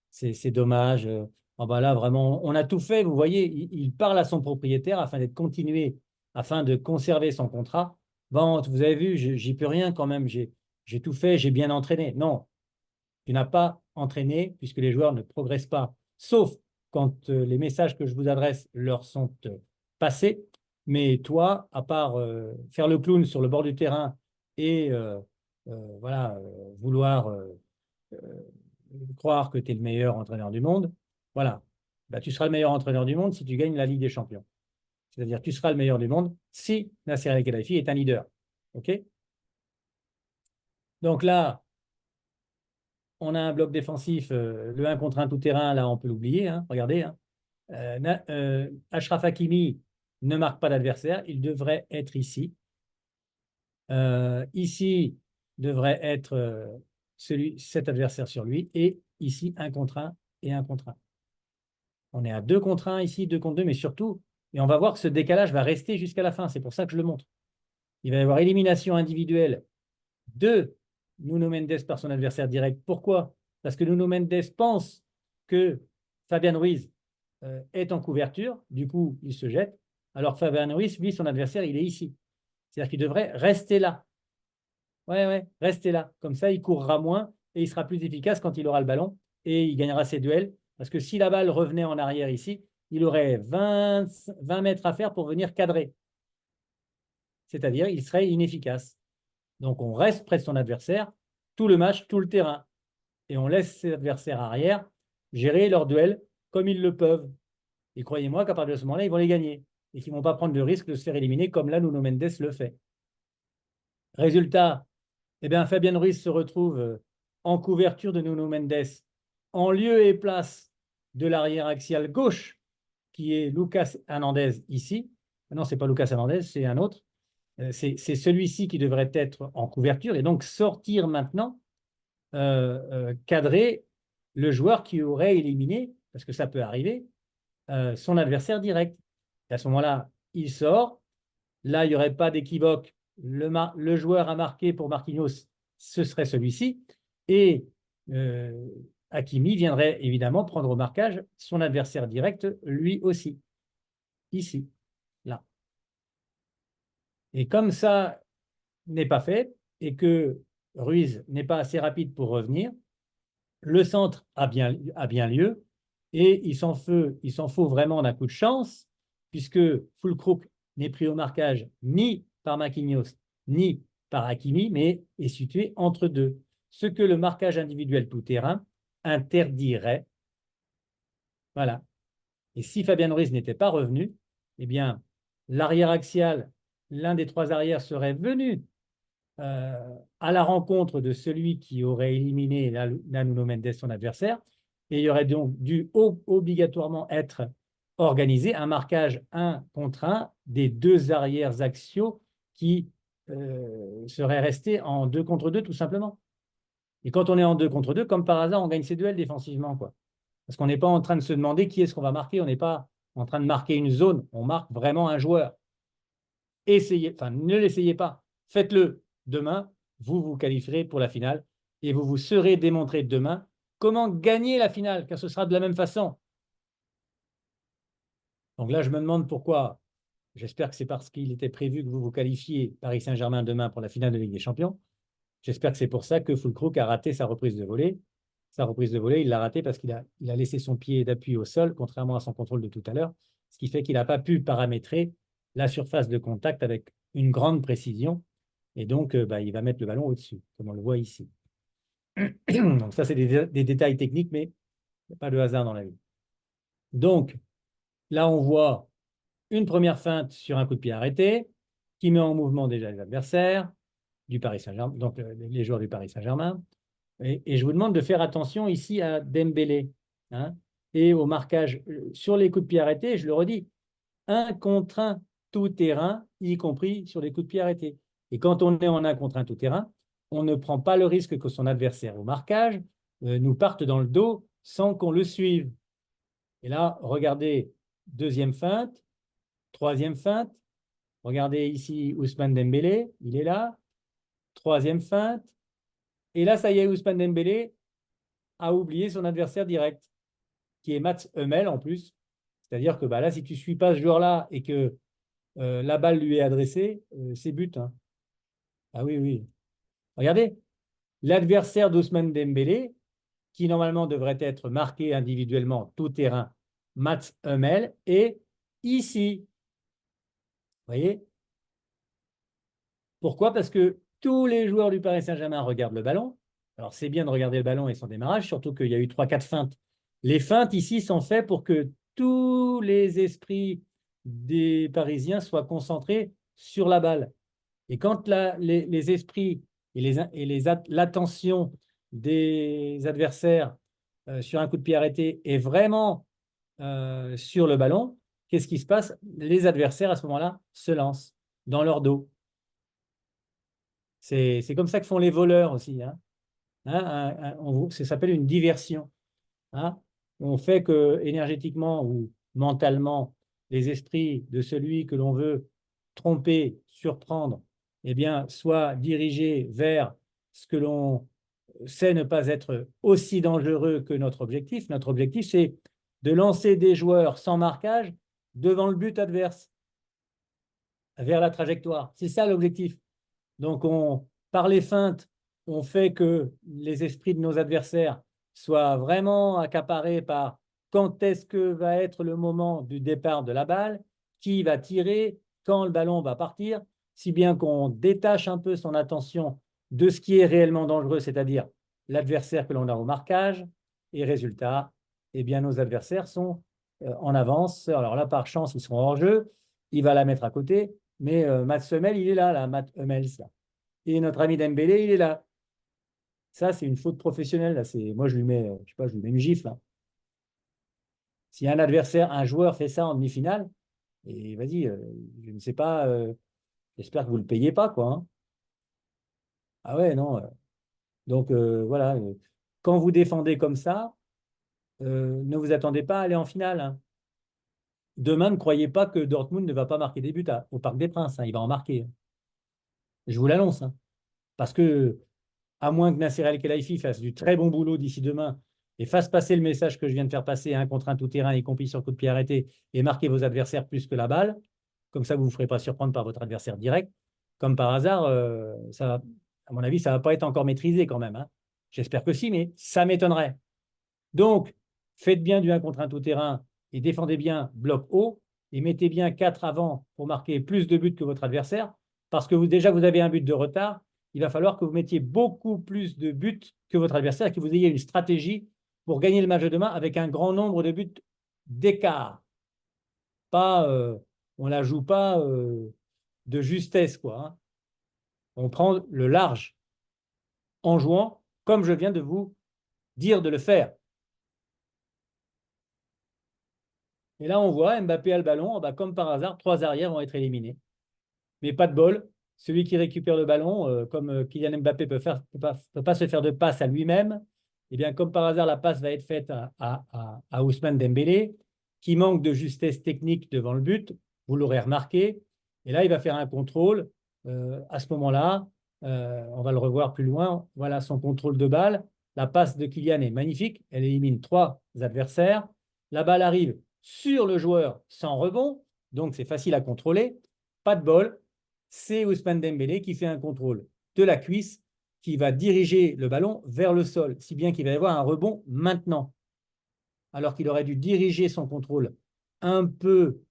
Speaker 1: c'est dommage. Oh ben là, vraiment, on a tout fait, vous voyez, il parle à son propriétaire afin d'être continué, afin de conserver son contrat. Bon, vous avez vu, j'y peux rien quand même, j'ai tout fait, j'ai bien entraîné. Non, tu n'as pas entraîné puisque les joueurs ne progressent pas, sauf quand les messages que je vous adresse leur sont passés. Mais toi, à part faire le clown sur le bord du terrain et voilà, vouloir euh, croire que tu es le meilleur entraîneur du monde, voilà, bah, tu seras le meilleur entraîneur du monde si tu gagnes la Ligue des Champions. C'est-à-dire tu seras le meilleur du monde si Nasser El-Khelaifi est un leader. OK? Donc là, on a un bloc défensif, le 1 contre 1 tout terrain, là, on peut l'oublier, hein, regardez. Hein. Achraf Hakimi ne marque pas d'adversaire, il devrait être ici. Ici devrait être cet adversaire sur lui, et ici, 1 contre 1 et 1 contre 1. On est à 2 contre 1 ici, 2 contre 2, mais surtout, et on va voir que ce décalage va rester jusqu'à la fin, c'est pour ça que je le montre. Il va y avoir élimination individuelle de Nuno Mendes par son adversaire direct. Pourquoi? Parce que Nuno Mendes pense que Fabian Ruiz est en couverture, du coup, il se jette, alors Fabian Ruiz, lui, son adversaire, il est ici. C'est-à-dire qu'il devrait rester là. Ouais, rester là. Comme ça, il courra moins et il sera plus efficace quand il aura le ballon et il gagnera ses duels. Parce que si la balle revenait en arrière ici, il aurait 20 mètres à faire pour venir cadrer. C'est-à-dire, il serait inefficace. Donc, on reste près de son adversaire, tout le match, tout le terrain. Et on laisse ses adversaires arrière gérer leurs duels comme ils le peuvent. Et croyez-moi qu'à partir de ce moment-là, ils vont les gagner. Et qu'ils ne vont pas prendre le risque de se faire éliminer comme là, Nuno Mendes le fait. Résultat, eh bien, Fabian Ruiz se retrouve en couverture de Nuno Mendes, en lieu et place de l'arrière axial gauche, qui est Lucas Hernandez ici. Non, ce n'est pas Lucas Hernandez, c'est un autre. C'est celui-ci qui devrait être en couverture et donc sortir maintenant, cadrer le joueur qui aurait éliminé, parce que ça peut arriver, son adversaire direct. Et à ce moment-là, il sort. Là, il n'y aurait pas d'équivoque. Le joueur à marquer pour Marquinhos, ce serait celui-ci. Et Hakimi viendrait évidemment prendre au marquage son adversaire direct, lui aussi. Ici, là. Et comme ça n'est pas fait et que Ruiz n'est pas assez rapide pour revenir, le centre a bien lieu et il s'en faut vraiment d'un coup de chance puisque Füllkrug n'est pris au marquage ni par Marquinhos ni par Hakimi, mais est situé entre deux. Ce que le marquage individuel tout-terrain interdirait. Voilà. Et si Fabian Ruiz n'était pas revenu, eh bien, l'arrière axial, l'un des trois arrières serait venu à la rencontre de celui qui aurait éliminé Nuno Mendes, son adversaire, et il y aurait donc dû obligatoirement être organisé un marquage 1 contre 1 des deux arrières axiaux qui seraient restés en 2 contre 2 tout simplement. Et quand on est en 2 contre 2, comme par hasard, on gagne ses duels défensivement, quoi. Parce qu'on n'est pas en train de se demander qui est-ce qu'on va marquer. On n'est pas en train de marquer une zone. On marque vraiment un joueur. Essayez, enfin, ne l'essayez pas. Faites-le demain. Vous vous qualifierez pour la finale et vous vous serez démontré demain comment gagner la finale, car ce sera de la même façon. Donc là, je me demande pourquoi. J'espère que c'est parce qu'il était prévu que vous vous qualifiez Paris Saint-Germain demain pour la finale de Ligue des Champions. J'espère que c'est pour ça que Füllkrug a raté sa reprise de volée. Sa reprise de volée, il l'a ratée parce qu'il a laissé son pied d'appui au sol, contrairement à son contrôle de tout à l'heure, ce qui fait qu'il n'a pas pu paramétrer la surface de contact avec une grande précision. Et donc, il va mettre le ballon au-dessus, comme on le voit ici. Donc ça, c'est des détails techniques, mais il n'y a pas de hasard dans la vie. Donc, là, on voit une première feinte sur un coup de pied arrêté, qui met en mouvement déjà les adversaires du Paris Saint-Germain, donc les joueurs du Paris Saint-Germain. Et je vous demande de faire attention ici à Dembélé, hein, et au marquage sur les coups de pied arrêtés. Je le redis, un contre un tout terrain, y compris sur les coups de pied arrêtés. Et quand on est en un contre un tout terrain, on ne prend pas le risque que son adversaire au marquage nous parte dans le dos sans qu'on le suive. Et là, regardez, deuxième feinte, troisième feinte. Regardez ici Ousmane Dembélé, il est là. Troisième feinte. Et là, ça y est, Ousmane Dembélé a oublié son adversaire direct, qui est Mats Hummel en plus. C'est-à-dire que là, si tu ne suis pas ce joueur-là et que la balle lui est adressée, c'est but, hein. Ah oui, oui. Regardez, l'adversaire d'Ousmane Dembélé, qui normalement devrait être marqué individuellement tout terrain, Mats Hummel, est ici. Vous voyez? Pourquoi? Parce que tous les joueurs du Paris Saint-Germain regardent le ballon. Alors, c'est bien de regarder le ballon et son démarrage, surtout qu'il y a eu 3-4 feintes. Les feintes ici sont faites pour que tous les esprits des Parisiens soient concentrés sur la balle. Et quand les esprits et l'attention des adversaires sur un coup de pied arrêté est vraiment sur le ballon, qu'est-ce qui se passe? Les adversaires, à ce moment-là, se lancent dans leur dos. C'est comme ça que font les voleurs aussi, hein. Ça s'appelle une diversion, hein. On fait que énergétiquement ou mentalement, les esprits de celui que l'on veut tromper, surprendre, eh bien, soient dirigés vers ce que l'on sait ne pas être aussi dangereux que notre objectif. Notre objectif, c'est de lancer des joueurs sans marquage devant le but adverse, vers la trajectoire. C'est ça l'objectif. Donc, par les feintes, on fait que les esprits de nos adversaires soient vraiment accaparés par quand est-ce que va être le moment du départ de la balle, qui va tirer, quand le ballon va partir, si bien qu'on détache un peu son attention de ce qui est réellement dangereux, c'est-à-dire l'adversaire que l'on a au marquage. Et résultat, eh bien, nos adversaires sont en avance. Alors là, par chance, ils sont hors jeu. Il va la mettre à côté. Mais Mats Hummels, il est là, Mats Hummels. Là. Et notre ami Dembélé, il est là. Ça, c'est une faute professionnelle. Là. Moi, je lui mets, je sais pas, je lui mets une gifle. Là. Si un adversaire, un joueur fait ça en demi-finale, et vas-y, je ne sais pas, j'espère que vous ne le payez pas, quoi. Hein. Ah ouais, non. Donc, voilà. Quand vous défendez comme ça, ne vous attendez pas à aller en finale. Hein. Demain, ne croyez pas que Dortmund ne va pas marquer des buts au Parc des Princes. Hein. Il va en marquer. Je vous l'annonce. Hein. Parce que à moins que Nasser El-Khelaifi fasse du très bon boulot d'ici demain et fasse passer le message que je viens de faire passer, un contre un tout terrain, y compris sur coup de pied arrêté, et marquer vos adversaires plus que la balle, comme ça vous ne vous ferez pas surprendre par votre adversaire direct. Comme par hasard, à mon avis, ça ne va pas être encore maîtrisé quand même. Hein. J'espère que si, mais ça m'étonnerait. Donc, faites bien du un contre un tout terrain et défendez bien bloc haut et mettez bien 4 avant pour marquer plus de buts que votre adversaire, parce que déjà vous avez un but de retard. Il va falloir que vous mettiez beaucoup plus de buts que votre adversaire, que vous ayez une stratégie pour gagner le match de demain avec un grand nombre de buts d'écart. Pas, on ne la joue pas de justesse, quoi. Hein. On prend le large en jouant comme je viens de vous dire de le faire. Et là, on voit Mbappé a le ballon, comme par hasard, 3 arrières vont être éliminés. Mais pas de bol, celui qui récupère le ballon, comme Kylian Mbappé peut pas se faire de passe à lui-même, eh bien, comme par hasard, la passe va être faite à Ousmane Dembélé, qui manque de justesse technique devant le but, vous l'aurez remarqué, et là, il va faire un contrôle. À ce moment-là, on va le revoir plus loin, voilà son contrôle de balle. La passe de Kylian est magnifique, elle élimine 3 adversaires. La balle arrive sur le joueur sans rebond, donc c'est facile à contrôler. Pas de bol, c'est Ousmane Dembélé qui fait un contrôle de la cuisse qui va diriger le ballon vers le sol, si bien qu'il va y avoir un rebond maintenant, alors qu'il aurait dû diriger son contrôle un peu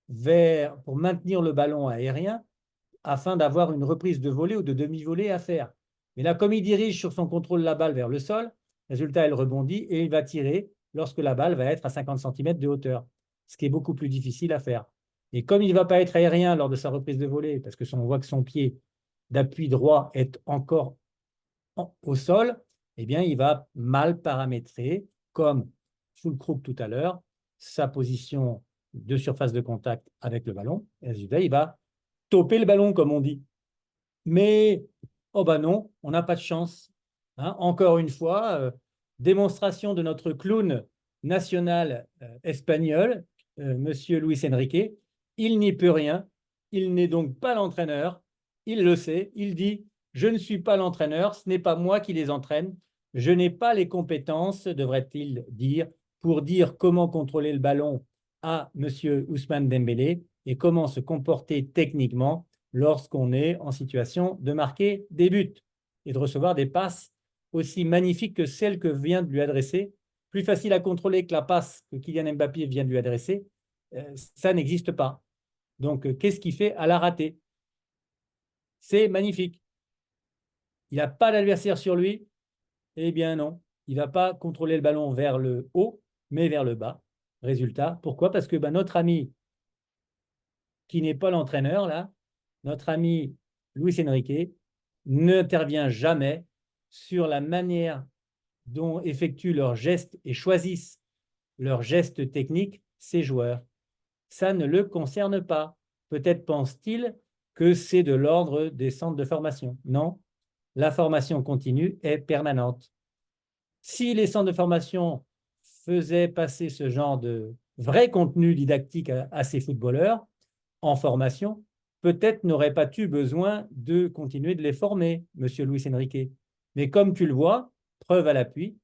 Speaker 1: vers pour maintenir le ballon aérien afin d'avoir une reprise de volée ou de demi-volée à faire. Mais là, comme il dirige sur son contrôle la balle vers le sol, résultat, elle rebondit et il va tirer lorsque la balle va être à 50 cm de hauteur, ce qui est beaucoup plus difficile à faire. Et comme il ne va pas être aérien lors de sa reprise de volée, parce que on voit que son pied d'appui droit est encore au sol, eh bien, il va mal paramétrer, comme Füllkrug tout à l'heure, sa position de surface de contact avec le ballon. Et résultat, il va toper le ballon, comme on dit. Mais, oh ben non, on n'a pas de chance. Hein. Encore une fois, démonstration de notre clown national espagnol, Monsieur Luis Enrique. Il n'y peut rien. Il n'est donc pas l'entraîneur. Il le sait. Il dit, je ne suis pas l'entraîneur. Ce n'est pas moi qui les entraîne. Je n'ai pas les compétences, devrait-il dire, pour dire comment contrôler le ballon à Monsieur Ousmane Dembélé et comment se comporter techniquement lorsqu'on est en situation de marquer des buts et de recevoir des passes aussi magnifiques que celles que vient de lui adresser. Plus facile à contrôler que la passe que Kylian Mbappé vient de lui adresser, ça n'existe pas. Donc, qu'est-ce qu'il fait à la ratée? C'est magnifique. Il n'a pas d'adversaire sur lui. Eh bien non, il ne va pas contrôler le ballon vers le haut, mais vers le bas. Résultat, pourquoi? Parce que notre ami qui n'est pas l'entraîneur, là, notre ami Luis Enrique, n'intervient jamais sur la manière dont effectuent leurs gestes et choisissent leurs gestes techniques ces joueurs. Ça ne le concerne pas. Peut-être pense-t-il que c'est de l'ordre des centres de formation. Non, la formation continue est permanente. Si les centres de formation faisaient passer ce genre de vrai contenu didactique à ces footballeurs en formation, peut-être n'aurait pas eu besoin de continuer de les former, Monsieur Luis Enrique. Mais comme tu le vois, preuve à l'appui,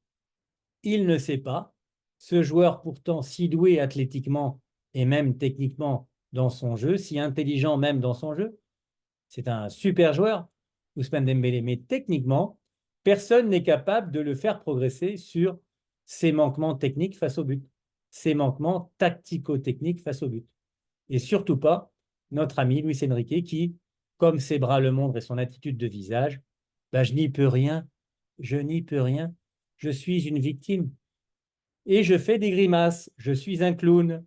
Speaker 1: il ne sait pas. Ce joueur pourtant si doué athlétiquement et même techniquement dans son jeu, si intelligent même dans son jeu, c'est un super joueur, Ousmane Dembélé, mais techniquement, personne n'est capable de le faire progresser sur ses manquements techniques face au but, ses manquements tactico-techniques face au but. Et surtout pas notre ami Luis Enrique qui, comme ses bras le montrent et son attitude de visage, bah, je n'y peux rien, je n'y peux rien, je suis une victime. Et je fais des grimaces, je suis un clown.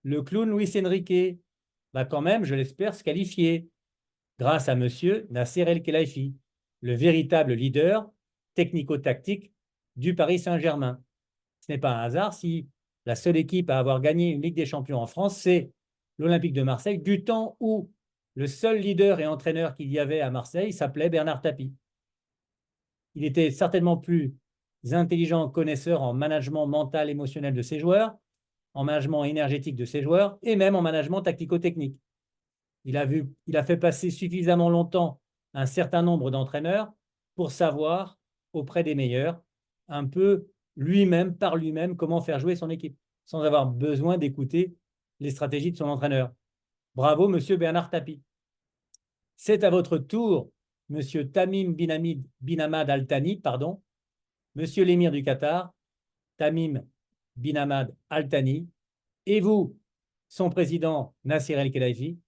Speaker 1: Le clown Luis Enrique va quand même, je l'espère, se qualifier grâce à monsieur Nasser El-Khelaifi, le véritable leader technico-tactique du Paris Saint-Germain. Ce n'est pas un hasard si la seule équipe à avoir gagné une Ligue des Champions en France, c'est l'Olympique de Marseille, du temps où le seul leader et entraîneur qu'il y avait à Marseille s'appelait Bernard Tapie. Il était certainement plus intelligent, connaisseur en management mental, émotionnel de ses joueurs, en management énergétique de ses joueurs et même en management tactico-technique. Il a fait passer suffisamment longtemps un certain nombre d'entraîneurs pour savoir, auprès des meilleurs, un peu lui-même, par lui-même, comment faire jouer son équipe, sans avoir besoin d'écouter les stratégies de son entraîneur. Bravo, monsieur Bernard Tapie. C'est à votre tour, monsieur Tamim bin Hamad Al Thani, pardon, monsieur l'émir du Qatar, Tamim bin Hamad Al Thani, et vous, son président Nasser El-Khelaifi,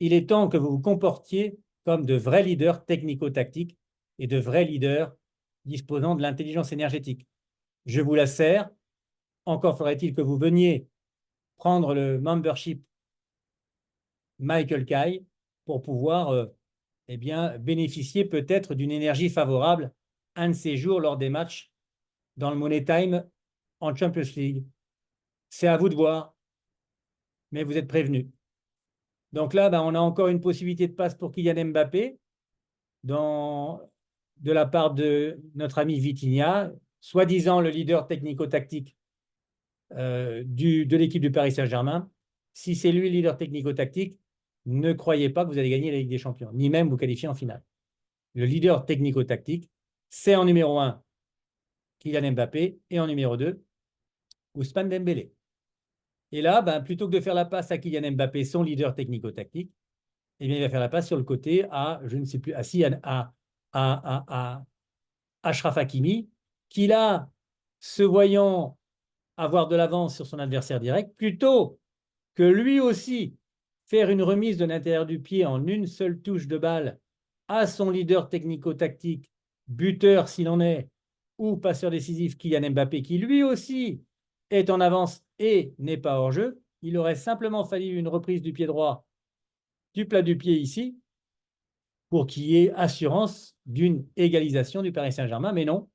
Speaker 1: il est temps que vous vous comportiez comme de vrais leaders technico-tactiques et de vrais leaders disposant de l'intelligence énergétique. Je vous la sers. Encore faudrait-il que vous veniez prendre le membership Michael Kai pour pouvoir eh bien, bénéficier peut-être d'une énergie favorable un de ces jours lors des matchs dans le Money Time en Champions League. C'est à vous de voir, mais vous êtes prévenus. Donc là, ben, on a encore une possibilité de passe pour Kylian Mbappé de la part de notre ami Vitinha, soi-disant le leader technico-tactique de l'équipe du Paris Saint-Germain. Si c'est lui le leader technico-tactique, ne croyez pas que vous allez gagner la Ligue des Champions, ni même vous qualifier en finale. Le leader technico-tactique, c'est en numéro 1 Kylian Mbappé et en numéro 2 Ousmane Dembélé. Et là, ben, plutôt que de faire la passe à Kylian Mbappé, son leader technico-tactique, eh bien, il va faire la passe sur le côté à, je ne sais plus, à Achraf Hakimi, qui là, se voyant avoir de l'avance sur son adversaire direct, plutôt que lui aussi faire une remise de l'intérieur du pied en une seule touche de balle à son leader technico-tactique, buteur s'il en est, ou passeur décisif Kylian Mbappé, qui lui aussi est en avance et n'est pas hors jeu, il aurait simplement fallu une reprise du pied droit, du plat du pied ici, pour qu'il y ait assurance d'une égalisation du Paris Saint-Germain. Mais non,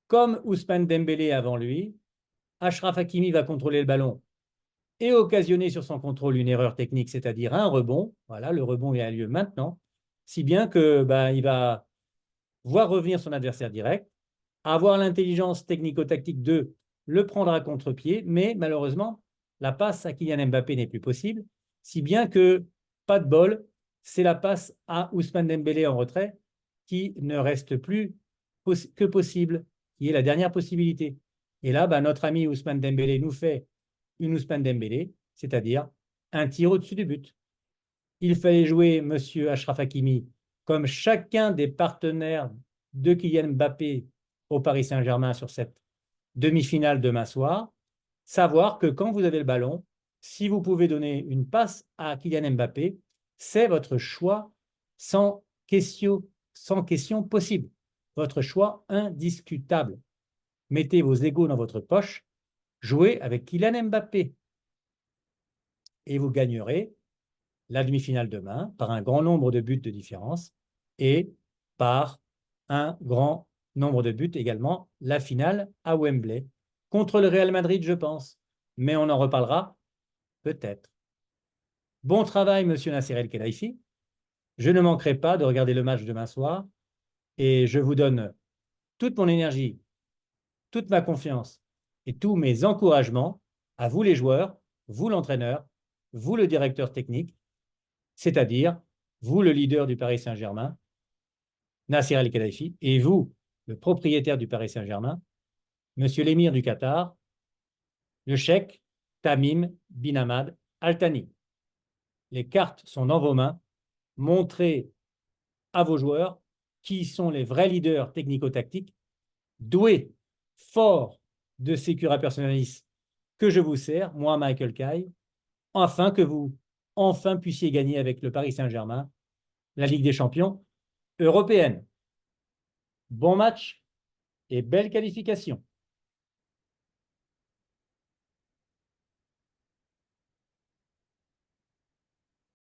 Speaker 1: comme Ousmane Dembélé avant lui, Achraf Hakimi va contrôler le ballon et occasionner sur son contrôle une erreur technique, c'est-à-dire un rebond. Voilà, le rebond a lieu maintenant, si bien que il va voir revenir son adversaire direct, avoir l'intelligence technico-tactique de le prendre à contre-pied, mais malheureusement, la passe à Kylian Mbappé n'est plus possible, si bien que, pas de bol, c'est la passe à Ousmane Dembélé en retrait qui ne reste plus que possible, qui est la dernière possibilité. Et là, notre ami Ousmane Dembélé nous fait une Ousmane Dembélé, c'est-à-dire un tir au-dessus du but. Il fallait jouer M. Achraf Hakimi comme chacun des partenaires de Kylian Mbappé au Paris Saint-Germain sur cette demi-finale demain soir, savoir que quand vous avez le ballon, si vous pouvez donner une passe à Kylian Mbappé, c'est votre choix sans question possible. Votre choix indiscutable. Mettez vos égos dans votre poche, jouez avec Kylian Mbappé et vous gagnerez la demi-finale demain par un grand nombre de buts de différence et par un grand nombre de buts également la finale à Wembley contre le Real Madrid, je pense. Mais on en reparlera peut-être. Bon travail, monsieur Nasser El-Khelaifi. Je ne manquerai pas de regarder le match demain soir et je vous donne toute mon énergie, toute ma confiance et tous mes encouragements à vous les joueurs, vous l'entraîneur, vous le directeur technique, c'est-à-dire vous le leader du Paris Saint-Germain, Nasser El-Khelaifi, et vous, le propriétaire du Paris Saint-Germain, monsieur l'émir du Qatar, le cheikh Tamim bin Hamad Al Thani. Les cartes sont dans vos mains. Montrez à vos joueurs qui sont les vrais leaders technico-tactiques, doués, forts de ces curas personnalistes que je vous sers, moi, Michael Kay, afin que vous enfin puissiez gagner avec le Paris Saint-Germain la Ligue des Champions européenne. Bon match et belle qualification.